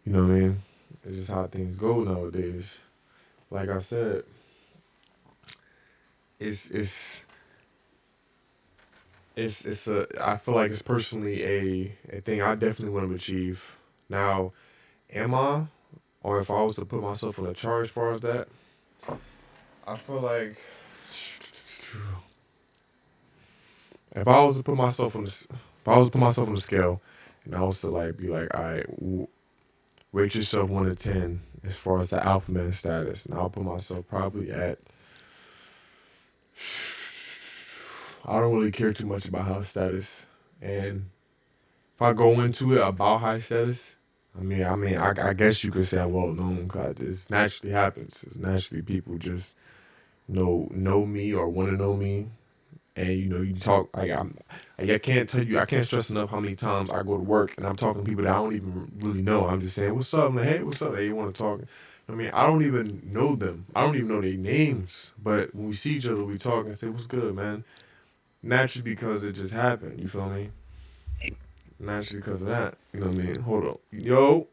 Speaker 1: you know what I mean? It's just how things go nowadays. Like I said, it's I feel like it's personally a thing I definitely want to achieve. Now, am I? Or if I was to put myself on a charge as far as that, I feel like if I was to put myself on the if I was to put myself on the scale, and I was to like be like, all right, rate yourself 1 to 10 as far as the alpha man status, and I'll put myself probably at. I don't really care too much about house status, and if I go into it about high status, I guess you could say I'm well known because it just naturally happens. It's naturally, people just know me or want to know me, and you talk like I can't tell you, I can't stress enough how many times I go to work and I'm talking to people that I don't even really know. I'm just saying, what's up? I'm like, hey, what's up? They want to talk. I mean, I don't even know them. I don't even know their names. But when we see each other, we talk and say, what's good, man? Naturally, because it just happened. You feel me? Naturally, because of that. You know what I mean? Hold up. Yo,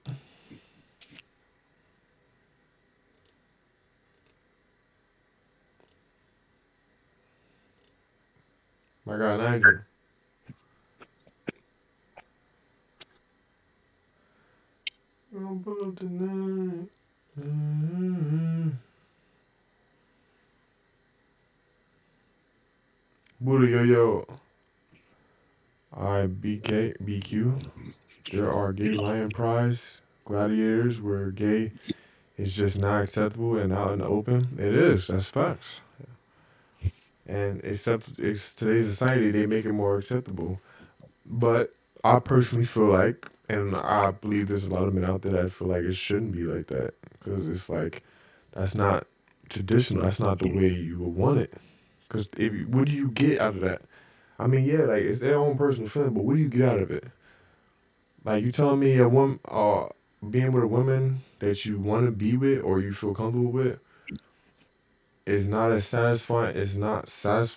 Speaker 1: my guy Nigel. Gonna pull up tonight. Mm-hmm. Buddha, yo, yo. BQ. There are gay lion prize gladiators where gay is just not acceptable and out in the open. It is. That's facts. And it's today's society, they make it more acceptable. But I personally feel like, and I believe there's a lot of men out there that feel like it shouldn't be like that, because it's like that's not traditional. That's not the way you would want it. Because what do you get out of that? I mean, yeah, like it's their own personal feeling, but what do you get out of it? Like you telling me a woman, being with a woman that you want to be with or you feel comfortable with is not as satisfying. It's not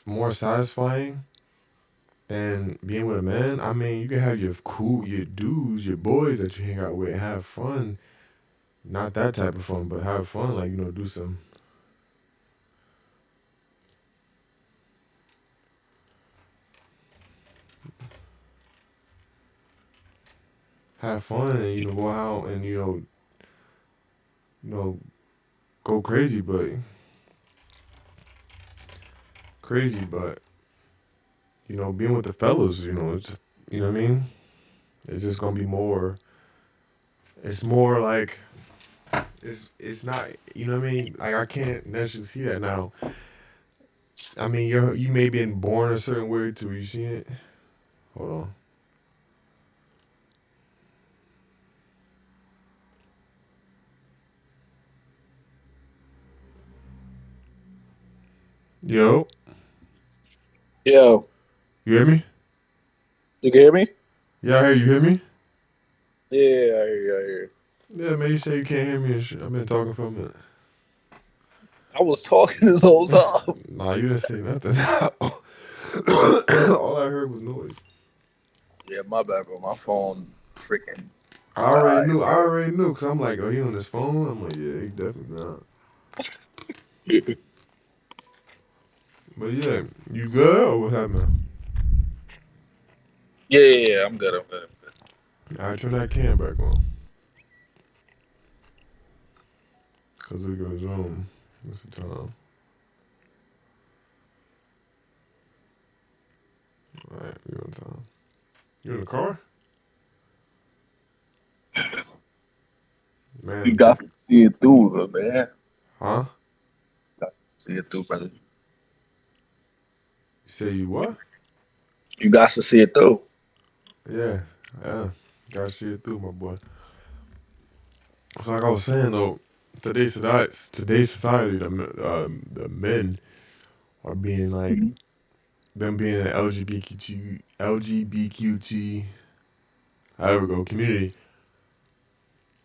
Speaker 1: more satisfying than being with a man. I mean, you can have your dudes, your boys that you hang out with, and have fun. Not that type of fun, but have fun. Like do some have fun and go out and you know go crazy, but being with the fellas, it's what I mean. It's just gonna be more. It's more like it's not. You know what I mean? Like I can't necessarily see that now. I mean, you may be born a certain way too. You see it? Hold on. Yo,
Speaker 3: Yo,
Speaker 1: you hear me?
Speaker 3: you can hear me?
Speaker 1: Yeah, I hear you. Hear me?
Speaker 3: Yeah, I hear you. I hear you.
Speaker 1: Yeah, man. You say you can't hear me and shit. I've been talking for a minute.
Speaker 3: I was talking this whole time.
Speaker 1: Nah, you didn't say nothing. All I heard was noise.
Speaker 3: Yeah, my bad, bro. My phone freaking
Speaker 1: I already
Speaker 3: died,
Speaker 1: knew. I
Speaker 3: bro.
Speaker 1: already knew. Cause I'm like, oh, he on his phone. I'm like, yeah, he definitely not. But yeah, you good or what happened?
Speaker 3: Yeah, I'm good. I'm good. I'm good.
Speaker 1: I turn that cam back on. Cause we go zoom. What's the time? All right, we on time. You in the car?
Speaker 3: You
Speaker 1: Man,
Speaker 3: got to see it through, man.
Speaker 1: huh?
Speaker 3: See it through, brother.
Speaker 1: You say you what?
Speaker 3: You got to see it through.
Speaker 1: Yeah, yeah. Gotta see it through, my boy. So like I was saying though, today's society, the men are being like them being an LGBTQT, however go community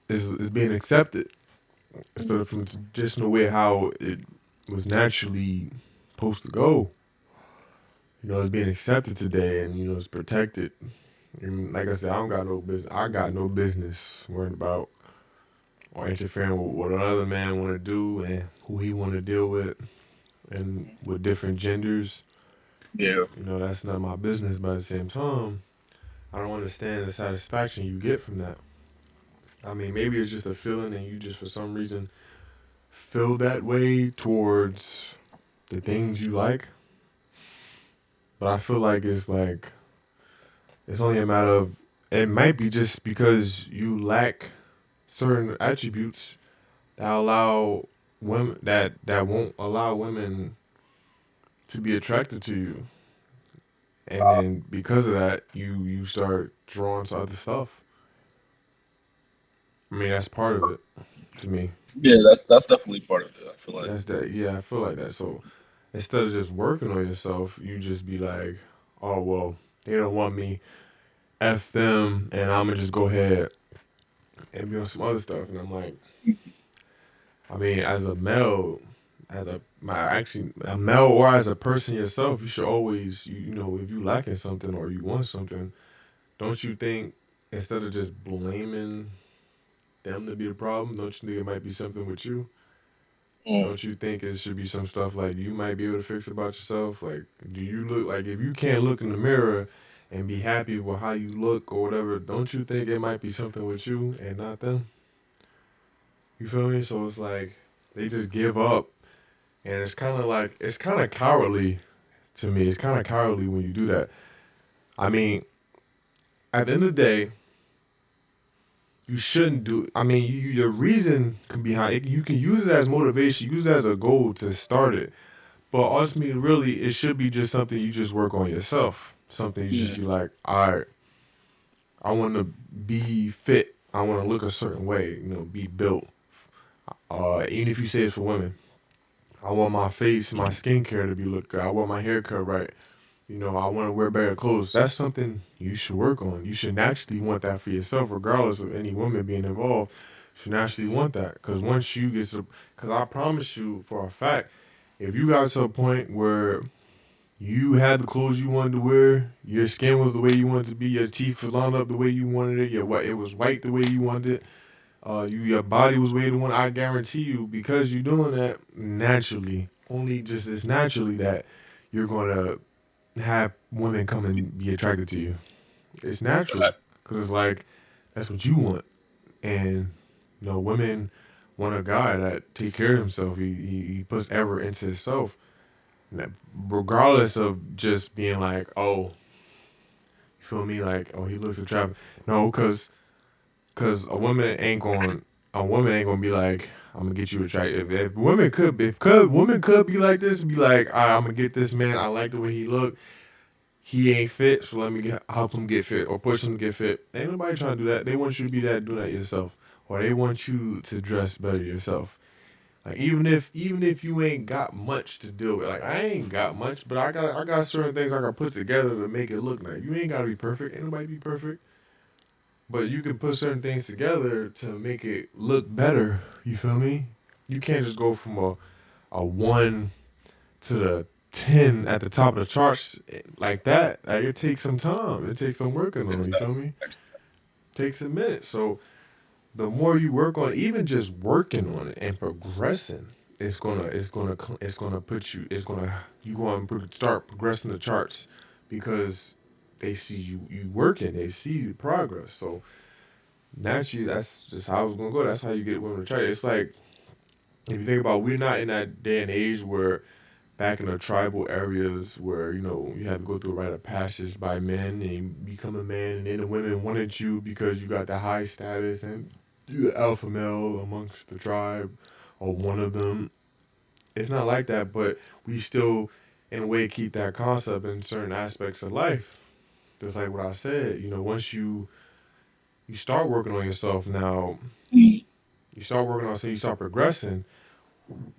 Speaker 1: is being accepted instead of from the traditional way how it was naturally supposed to go. It's being accepted today, and it's protected. And like I said, I don't got no business. I got no business worrying about or interfering with what another man want to do and who he want to deal with, and with different genders.
Speaker 3: Yeah.
Speaker 1: That's not my business. But at the same time, I don't understand the satisfaction you get from that. I mean, maybe it's just a feeling, and you just for some reason feel that way towards the things you like. But I feel like it's only a matter of, it might be just because you lack certain attributes that allow women that won't allow women to be attracted to you, and then because of that, you start drawn to other stuff. I mean, that's part of it to me.
Speaker 2: Yeah, that's definitely part of it. I feel like.
Speaker 1: That's that. Yeah, I feel like that. So instead of just working on yourself, you just be like, oh well, they don't want me. F them, and I'm gonna just go ahead and be on some other stuff. And I'm like, I mean, as a male, actually a male or as a person yourself, you should always, you know, if you lacking something or you want something, don't you think instead of just blaming them to be the problem, don't you think it might be something with you?
Speaker 2: Mm.
Speaker 1: Don't you think it should be some stuff like you might be able to fix about yourself? Like, do you look like if you can't look in the mirror and be happy with how you look or whatever, don't you think it might be something with you and not them? You feel me? So it's like they just give up, and it's kind of like it's kind of cowardly to me. It's kind of cowardly when you do that. I mean, at the end of the day, you shouldn't do. I mean, your reason can be behind it. You can use it as motivation, use it as a goal to start it. But ultimately, really, it should be just something you just work on yourself. Something you just
Speaker 2: Yeah.
Speaker 1: be like, all right, I want to be fit. I want to look a certain way. You know, be built. Even if you say it's for women, I want my face, my skincare to be look good. I want my hair cut right. You know, I want to wear better clothes. That's something you should work on. You should naturally want that for yourself, regardless of any woman being involved. You should naturally want that because once you get to, because I promise you for a fact, if you got to a point where you had the clothes you wanted to wear, your skin was the way you wanted it to be, your teeth was lined up the way you wanted it, your what it was white the way you wanted it, your body was the way you wanted. I guarantee you, because you're doing that naturally, only just as naturally that you're gonna have women come and be attracted to you. It's natural
Speaker 2: Fact.
Speaker 1: because it's like that's what you want, and you know women want a guy that take care of himself. He puts effort into himself, regardless of just being like, oh, you feel me? Like, oh, he looks attractive. No, because a woman ain't gonna be like, I'm gonna get you attractive. If women could be like this, be like, all right, I'm gonna get this man. I like the way he look. He ain't fit, so help him get fit or push him to get fit. Ain't nobody trying to do that. They want you to be that, do that yourself, or they want you to dress better yourself. Like even if you ain't got much to deal with, like I ain't got much, but I got certain things I got to put together to make it look nice. You ain't gotta be perfect. Ain't nobody be perfect, but you can put certain things together to make it look better. You feel me? You can't just go from a one to the 10 at the top of the charts like that. Like, it takes some time. It takes some working on. You feel
Speaker 2: Exactly.
Speaker 1: me? It takes a minute. So the more you work on, even just working on it and progressing, it's gonna put you. It's gonna you going to start progressing the charts because they see you working. They see the progress. So naturally, that's just how it's gonna go. That's how you get women to try. It's like if you think about, we're not in that day and age where back in the tribal areas where you had to go through a rite of passage by men and you become a man, and then the women wanted you because you got the high status and you're the alpha male amongst the tribe or one of them. It's not like that, but we still in a way keep that concept in certain aspects of life. Just like what I said, once you start working on yourself now,
Speaker 2: Mm.
Speaker 1: you start working on, so you start progressing,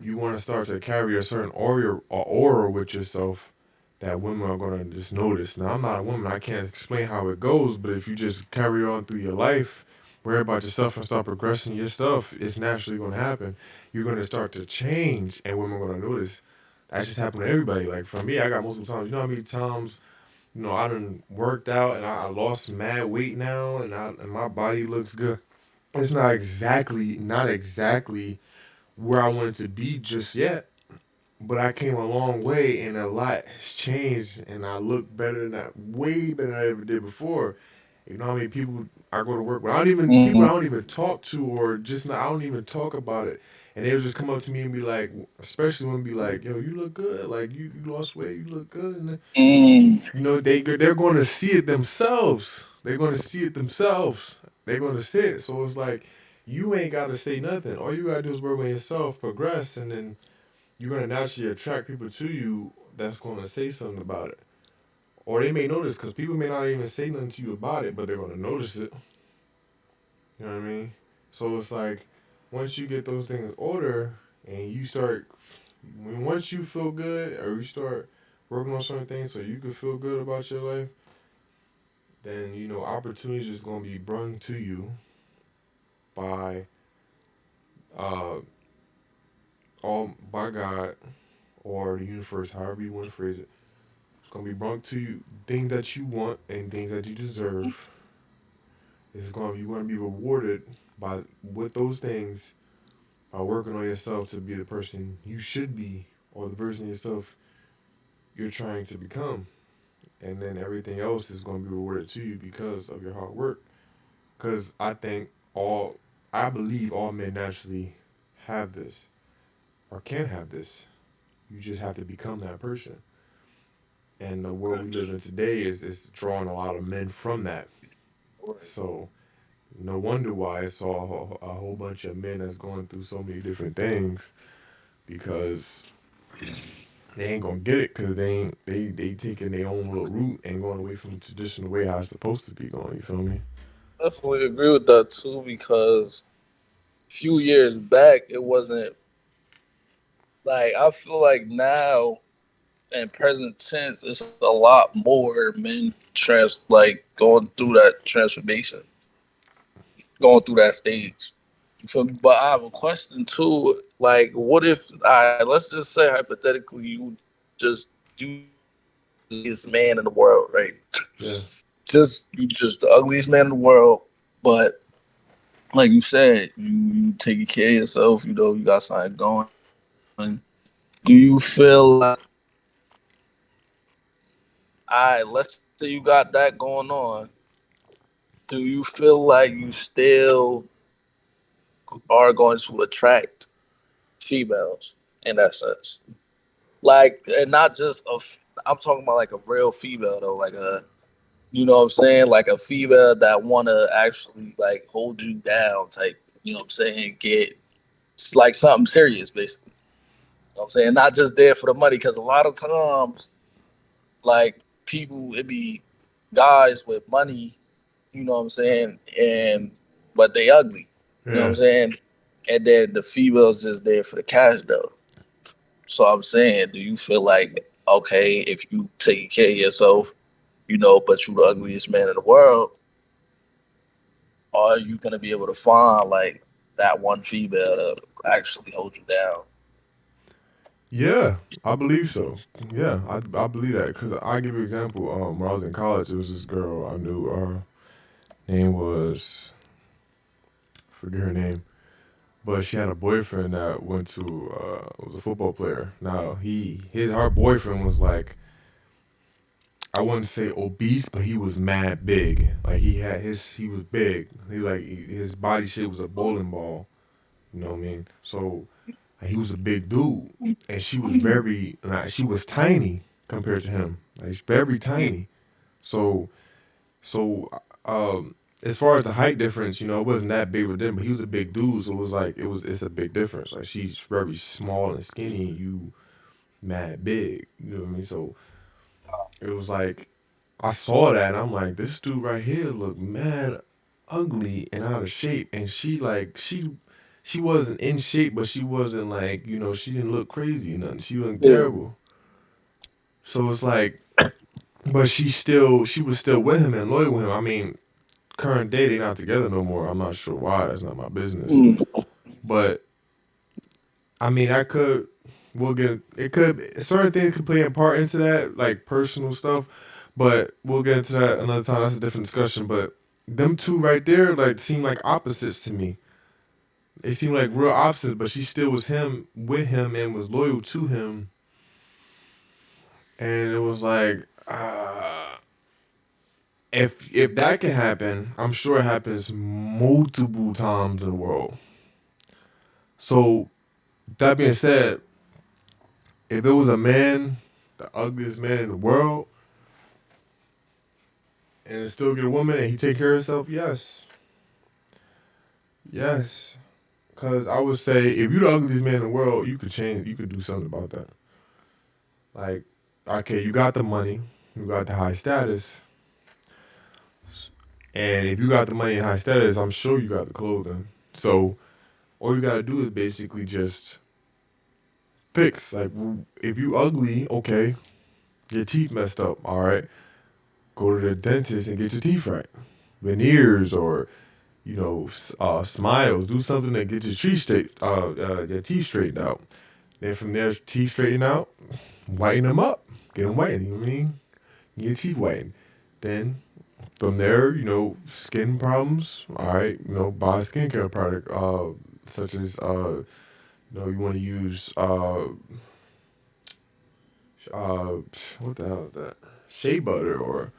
Speaker 1: you want to start to carry a certain aura with yourself that women are going to just notice. Now, I'm not a woman. I can't explain how it goes, but if you just carry on through your life, worry about yourself and start progressing your stuff, it's naturally going to happen. You're going to start to change, and women are going to notice. That just happened to everybody. Like, for me, I got multiple times. You know how many times, I done worked out and I lost mad weight now, and my body looks good. It's not exactly where I wanted to be just yet, but I came a long way and a lot has changed and I look better than that, way better than I ever did before. You know how many people I go to work with? People I
Speaker 2: Mm.
Speaker 1: don't even talk to, or just not, I don't even talk about it. And they would just come up to me and be like, especially when be like, yo, you look good. Like, you lost weight, you look good. And
Speaker 2: Mm.
Speaker 1: they're going to see it themselves. They're going to see it themselves. They're going to see it. So it's like, you ain't got to say nothing. All you got to do is work on yourself, progress, and then you're going to naturally attract people to you that's going to say something about it. Or they may notice, because people may not even say nothing to you about it, but they're going to notice it. You know what I mean? So it's like, once you get those things order and you start, once you feel good or you start working on certain things so you can feel good about your life, then you know opportunities is gonna be brung to you by uh all by God or the universe, however you want to phrase it. It's gonna be brought to you things that you want and things that you deserve. It's gonna You're gonna be rewarded by with those things by working on yourself to be the person you should be or the version of yourself you're trying to become. And then everything else is gonna be rewarded to you because of your hard work. Because I believe all men naturally have this or can have this. You just have to become that person. And the world we live in today is drawing a lot of men from that. So no wonder why I saw a whole bunch of men that's going through so many different things because they ain't gonna get it because they taking their own little route and going away from the traditional way how it's supposed to be going. You feel me?
Speaker 3: Definitely agree with that too because a few years back it wasn't like I feel like now in present tense it's a lot more men going through that transformation, going through that stage. But I have a question too. Like, what if let's just say hypothetically just you the ugliest man in the world, right?
Speaker 1: Yeah.
Speaker 3: Just the ugliest man in the world, but like you said, you taking care of yourself. You know, you got something going. Do you feel like, let's say you got that going on. Do you feel like you still are going to attract females in that sense? Like, and not just I'm talking about like a real female though, like you know what I'm saying, like a female that want to actually like hold you down, type. You know what I'm saying? Get it's like something serious, basically. You know what I'm saying? Not just there for the money, because a lot of times, like people, it be guys with money. You know what I'm saying? And but they ugly. You know what I'm
Speaker 1: Yeah.
Speaker 3: saying? And then the females just there for the cash though. So I'm saying, do you feel like okay if you take care of yourself, you know, but you the ugliest man in the world, are you gonna be able to find like that one female to actually hold you down?
Speaker 1: Yeah, I believe so. Yeah, I believe that because I give you an example. When I was in college, there was this girl I knew. Her name was forget her name, but she had a boyfriend that went to was a football player. Now her boyfriend was like I wouldn't say obese, but he was mad big. Like he was big. His body shape was a bowling ball. You know what I mean? So like, he was a big dude, and she was tiny compared to him. Like very tiny. So so as far as the height difference, you know, it wasn't that big of a difference. But he was a big dude, so it was like it's a big difference. Like she's very small and skinny, and you mad big. You know what I mean? So it was like I saw that and I'm like, this dude right here look mad ugly and out of shape. And she wasn't in shape, but she wasn't like, you know, she didn't look crazy or nothing. She looked
Speaker 3: Yeah.
Speaker 1: terrible. So it's like but she was still with him and loyal with him. I mean, current day they not together no more. I'm not sure why, that's not my business.
Speaker 3: Mm.
Speaker 1: But I mean we'll get it could certain things could play a part into that, like personal stuff. But we'll get into that another time. That's a different discussion. But them two right there, like, seem like opposites to me. They seem like real opposites. But she still was him with him and was loyal to him. And it was like, if that can happen, I'm sure it happens multiple times in the world. So that being said, if it was a man, the ugliest man in the world, and still get a woman and he take care of himself, yes, yes. Cause I would say if you the ugliest man in the world, you could change. You could do something about that. Like, okay, you got the money, you got the high status, and if you got the money and high status, I'm sure you got the clothing. So all you gotta do is basically just fix. Like, if you ugly, okay, your teeth messed up, all right, go to the dentist and get your teeth right. Veneers or smiles. Do something to get your teeth straightened out. Then from there, teeth straightened out, whiten them up, get them whitened. You know what I mean? Get your teeth whitened. Then from there, skin problems. All right, buy a skincare product, such as you want to use what the hell is that? Shea butter or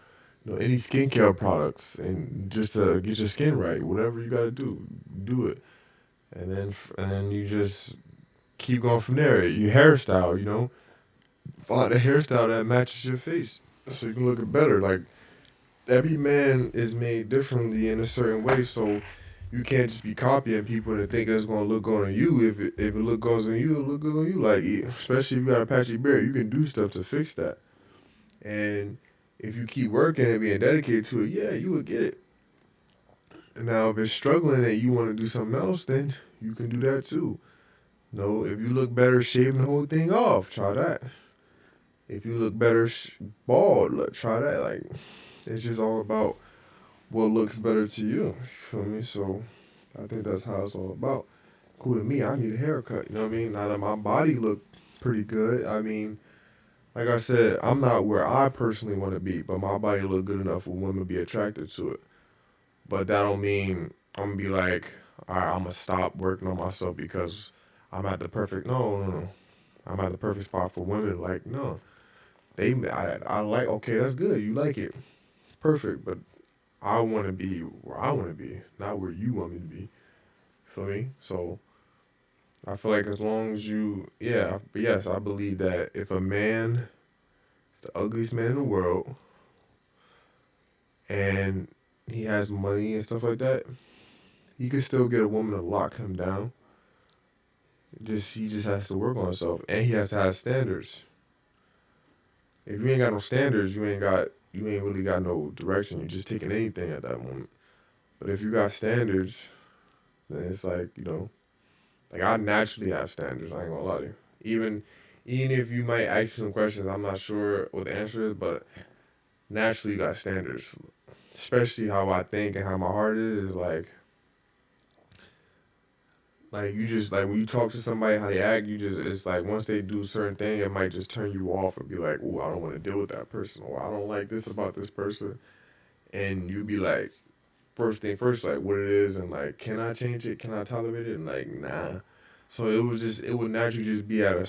Speaker 1: any skincare products, and just to get your skin right. Whatever you gotta do it, and then you just keep going from there. Your hairstyle, find a hairstyle that matches your face, so you can look better. Like, every man is made differently in a certain way, so you can't just be copying people and think it's gonna look good on you. If it look good on you, it'll look good on you. Like, especially if you got a patchy beard, you can do stuff to fix that. And if you keep working and being dedicated to it, yeah, you will get it. Now, if it's struggling and you want to do something else, then you can do that too. If you look better shaving the whole thing off, try that. If you look better bald, try that. Like, it's just all about what looks better to you. You feel me? So I think that's how it's all about. Including me, I need a haircut. You know what I mean? Now that my body look pretty good, I mean, like I said, I'm not where I personally want to be, but my body look good enough for women to be attracted to it. But that don't mean I'm gonna be like, all right, I'm gonna stop working on myself because I'm at the perfect. No, no, no. I'm at the perfect spot for women. Like, no, I like. Okay, that's good. You like it, perfect. But I want to be where I want to be, not where you want me to be. Feel me? So I feel like as long as but yes, I believe that if a man, the ugliest man in the world, and he has money and stuff like that, he could still get a woman to lock him down. He just has to work on himself, and he has to have standards. If you ain't got no standards, you ain't really got no direction. You're just taking anything at that moment. But if you got standards, then it's like, like, I naturally have standards. I ain't gonna lie to you. Even if you might ask me some questions, I'm not sure what the answer is, but naturally you got standards. Especially how I think and how my heart is, like you just, like, when you talk to somebody, how they act, it's like once they do a certain thing, it might just turn you off and be like, oh, I don't want to deal with that person, or I don't like this about this person. And you be like, first thing first, like, what it is, and like, can I change it? Can I tolerate it? And like, nah. So it would naturally just be it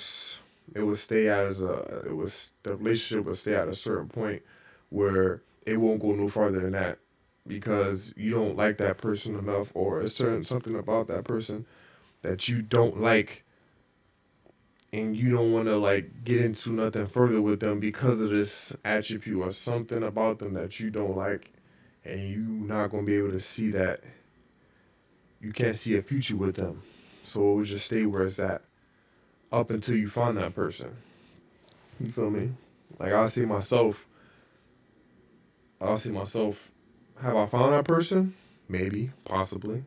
Speaker 1: would stay at the relationship would stay at a certain point where it won't go no farther than that, because you don't like that person enough, or a certain something about that person that you don't like, and you don't want to, like, get into nothing further with them because of this attribute or something about them that you don't like, and you not gonna be able to see that. You can't see a future with them, so it will just stay where it's at up until you find that person. You feel me? Like, I'll see myself. Have I found that person? Maybe, possibly.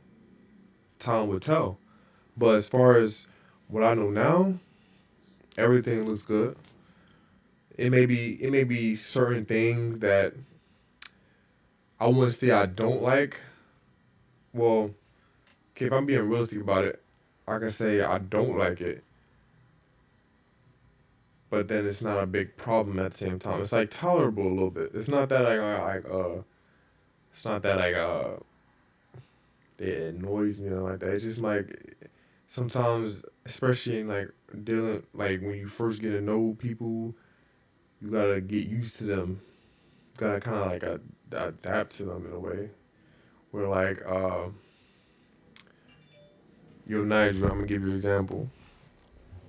Speaker 1: Time will tell. But as far as what I know now, everything looks good. It may be certain things that I wouldn't say I don't like. Well, okay, if I'm being realistic about it, I can say I don't like it, but then it's not a big problem at the same time. It's like tolerable a little bit. It's not that it's not that it annoys me or like that. It's just like sometimes, especially in like dealing, like when you first get to know people, you gotta get used to them. You gotta kind of like adapt to them in a way. Where like yo, Nigel, I'm gonna give you an example.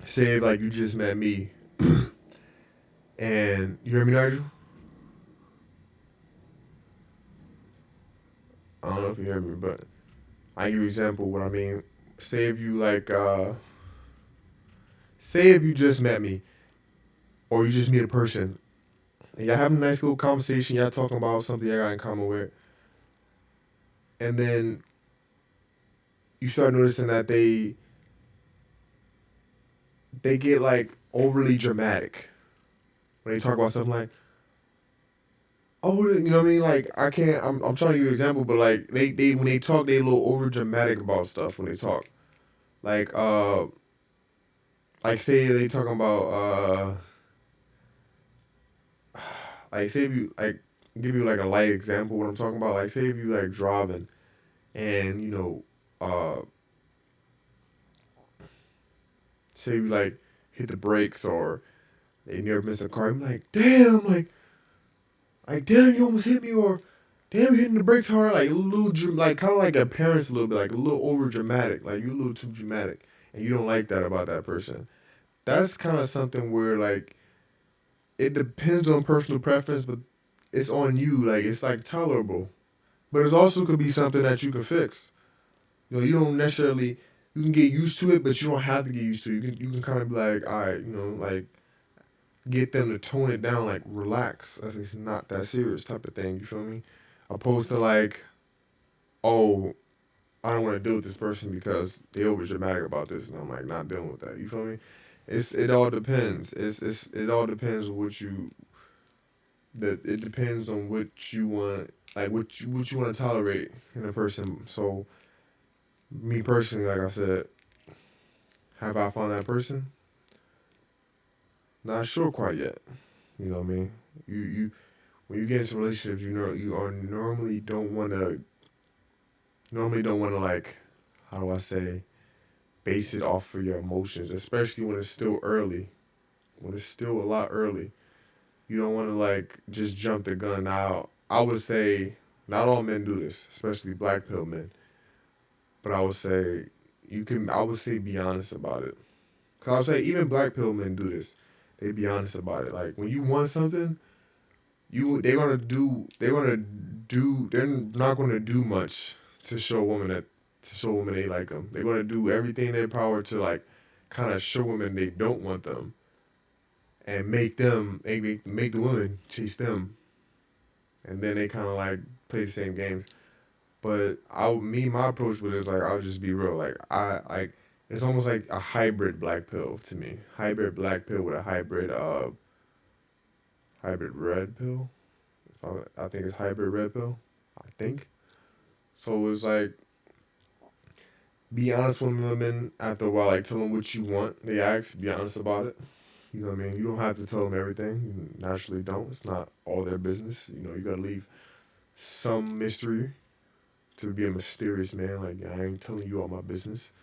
Speaker 1: Say like you just met me, and you hear me, Nigel? I don't know if you hear me, but I give you an example of what I mean. Say if you say if you just met me, or you just meet a person, and y'all having a nice little conversation, y'all talking about something y'all got in common with, and then you start noticing that they get like overly dramatic when they talk about something like, oh, you know what I mean? Like I can't. I'm trying to give you an example, but like they when they talk, they a little over dramatic about stuff when they talk. Like like say they talking about like say if you like give you like a light example what I'm talking about. Like say if you like driving and say you like hit the brakes or they near miss a car. I'm like damn, you almost hit me, or damn, you hitting the brakes hard. Like a little like kind of like a parents a little bit, like a little over dramatic. Like you a little too dramatic, and you don't like that about that person. That's kind of something where like it depends on personal preference, but it's on you. Like it's like tolerable, but it also could be something that you can fix. You don't necessarily you can get used to it, but you don't have to get used to it. You can kind of be like, all right, like get them to tone it down, like relax. It's not that serious type of thing. You feel me? Opposed to like, oh, I don't want to deal with this person because they over dramatic about this, and I'm like not dealing with that. You feel me? It all depends. It all depends on what you that it depends on what you want, like what you want to tolerate in a person. So me personally, like I said, have I found that person? Not sure quite yet. You know what I mean? You when you get into relationships, you are normally don't want to like, how do I say, base it off of your emotions, especially when it's still early, when it's still a lot early. You don't want to like just jump the gun. Now I would say not all men do this, especially black pill men. But I would say I would say be honest about it. Cause I would say even black pill men do this. They be honest about it. Like when you want something, they're not gonna do much to show women they like them. They're gonna do everything in their power to like kind of show women they don't want them and make the women chase them, and then they kind of like play the same games. But my approach with it is like I'll just be real. Like I like it's almost like a hybrid black pill to me. Hybrid black pill with a hybrid red pill. I think it's hybrid red pill. I think. So it's like be honest with women after a while. Like tell them what you want. They ask. Be honest about it. You know what I mean? You don't have to tell them everything. You naturally don't. It's not all their business. You gotta leave some mystery to be a mysterious man. Like I ain't telling you all my business.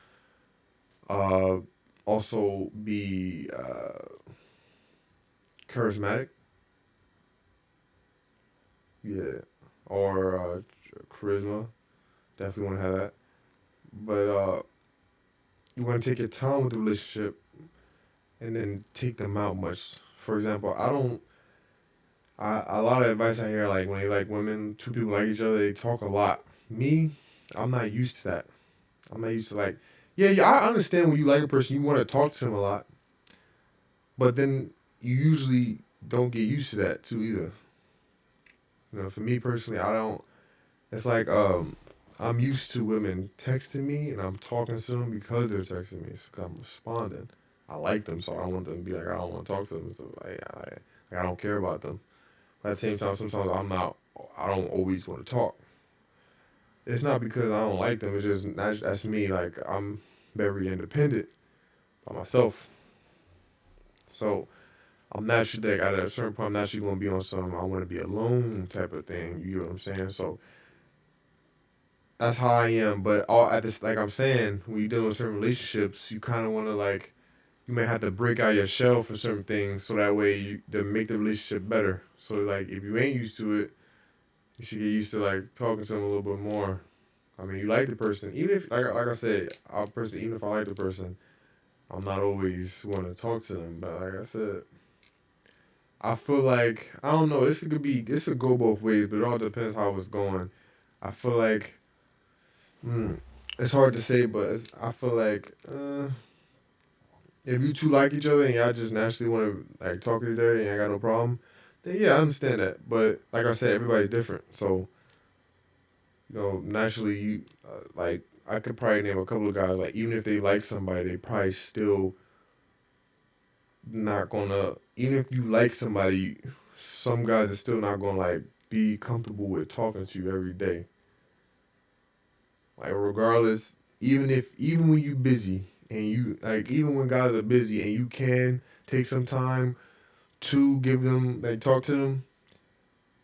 Speaker 1: Uh, Also be charismatic. Yeah, or charisma. Definitely want to have that. But you want to take your time with the relationship and then take them out much. For example, I don't. A lot of advice I hear like when they like women, two people like each other, they talk a lot. Me, I'm not used to that. I'm not used to like, yeah, I understand when you like a person, you want to talk to them a lot, but then you usually don't get used to that too either. For me personally, I don't. It's like I'm used to women texting me and I'm talking to them because they're texting me. So I'm responding. I like them, so I don't want them to be like I don't want to talk to them. So I don't care about them. But at the same time, sometimes I don't always want to talk. It's not because I don't like them. It's just that's me. Like I'm very independent by myself. So I'm naturally like, at a certain point, I'm naturally gonna be on some I want to be alone type of thing. You know what I'm saying? So that's how I am. But all at this, like I'm saying, when you deal with certain relationships, you kind of want to like you may have to break out your shell for certain things, so that way you to make the relationship better. So like if you ain't used to it, you should get used to like talking to them a little bit more. I mean, you like the person, even if like I said, even if I like the person, I'm not always want to talk to them. But like I said, I feel like I don't know. This could go both ways, but it all depends how it's going. I feel like it's hard to say, but I feel like if you two like each other and y'all just naturally want to like talk to each other and y'all got no problem, then yeah, I understand that. But like I said, everybody's different, so naturally you like I could probably name a couple of guys. Like even if they like somebody, they probably still not gonna. Even if you like somebody, some guys are still not gonna like be comfortable with talking to you every day. Like regardless, even when you busy and you like even when guys are busy and you can take some time to give them like talk to them,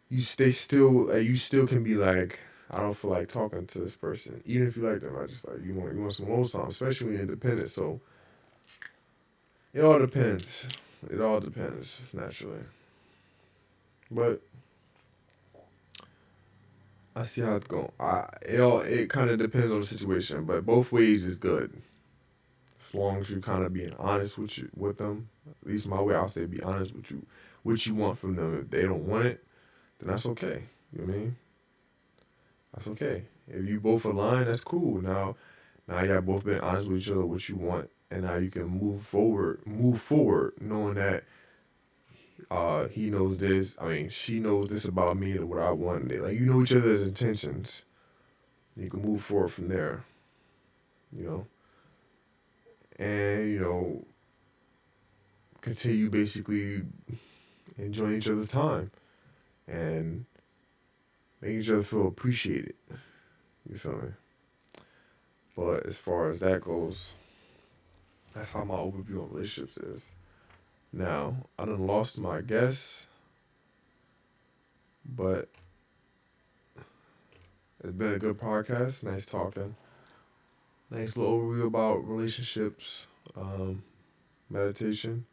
Speaker 1: you still can be like, I don't feel like talking to this person. Even if you like them, I just like you want some old time, especially when you're independent. So it all depends. It all depends, naturally. But I see how it's going. It kind of depends on the situation, but both ways is good. As long as you kind of being honest with them. At least my way, I'll say be honest with you. What you want from them. If they don't want it, then that's okay. You know what I mean? That's okay. If you both align, that's cool. Now y'all both been honest with each other what you want, and now you can move forward, knowing that he knows this. I mean, she knows this about me and what I want. Like you know each other's intentions. You can move forward from there. You know, and continue basically enjoying each other's time and making each other feel appreciated. You feel me? But as far as that goes, that's how my overview on relationships is. Now, I done lost my guess, but it's been a good podcast. Nice talking. Nice little overview about relationships, meditation,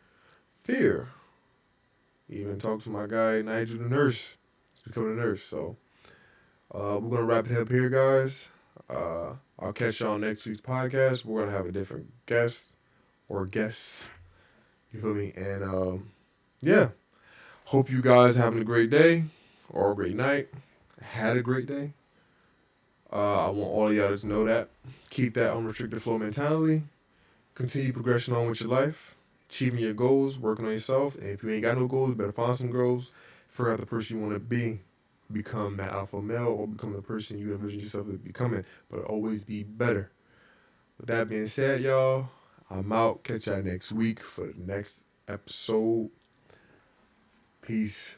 Speaker 1: fear. Even talked to my guy, Nigel, the nurse. He's becoming a nurse. So we're going to wrap it up here, guys. I'll catch y'all on next week's podcast. We're going to have a different guest or guests. You feel me? And yeah. Hope you guys having a great day or a great night. Had a great day. I want all of y'all to know that. Keep that unrestricted flow mentality. Continue progression on with your life. Achieving your goals. Working on yourself. And if you ain't got no goals, you better find some goals. Figure out the person you want to be. Become that alpha male or become the person you envision yourself as becoming. But always be better. With that being said, y'all, I'm out. Catch y'all next week for the next episode. Peace.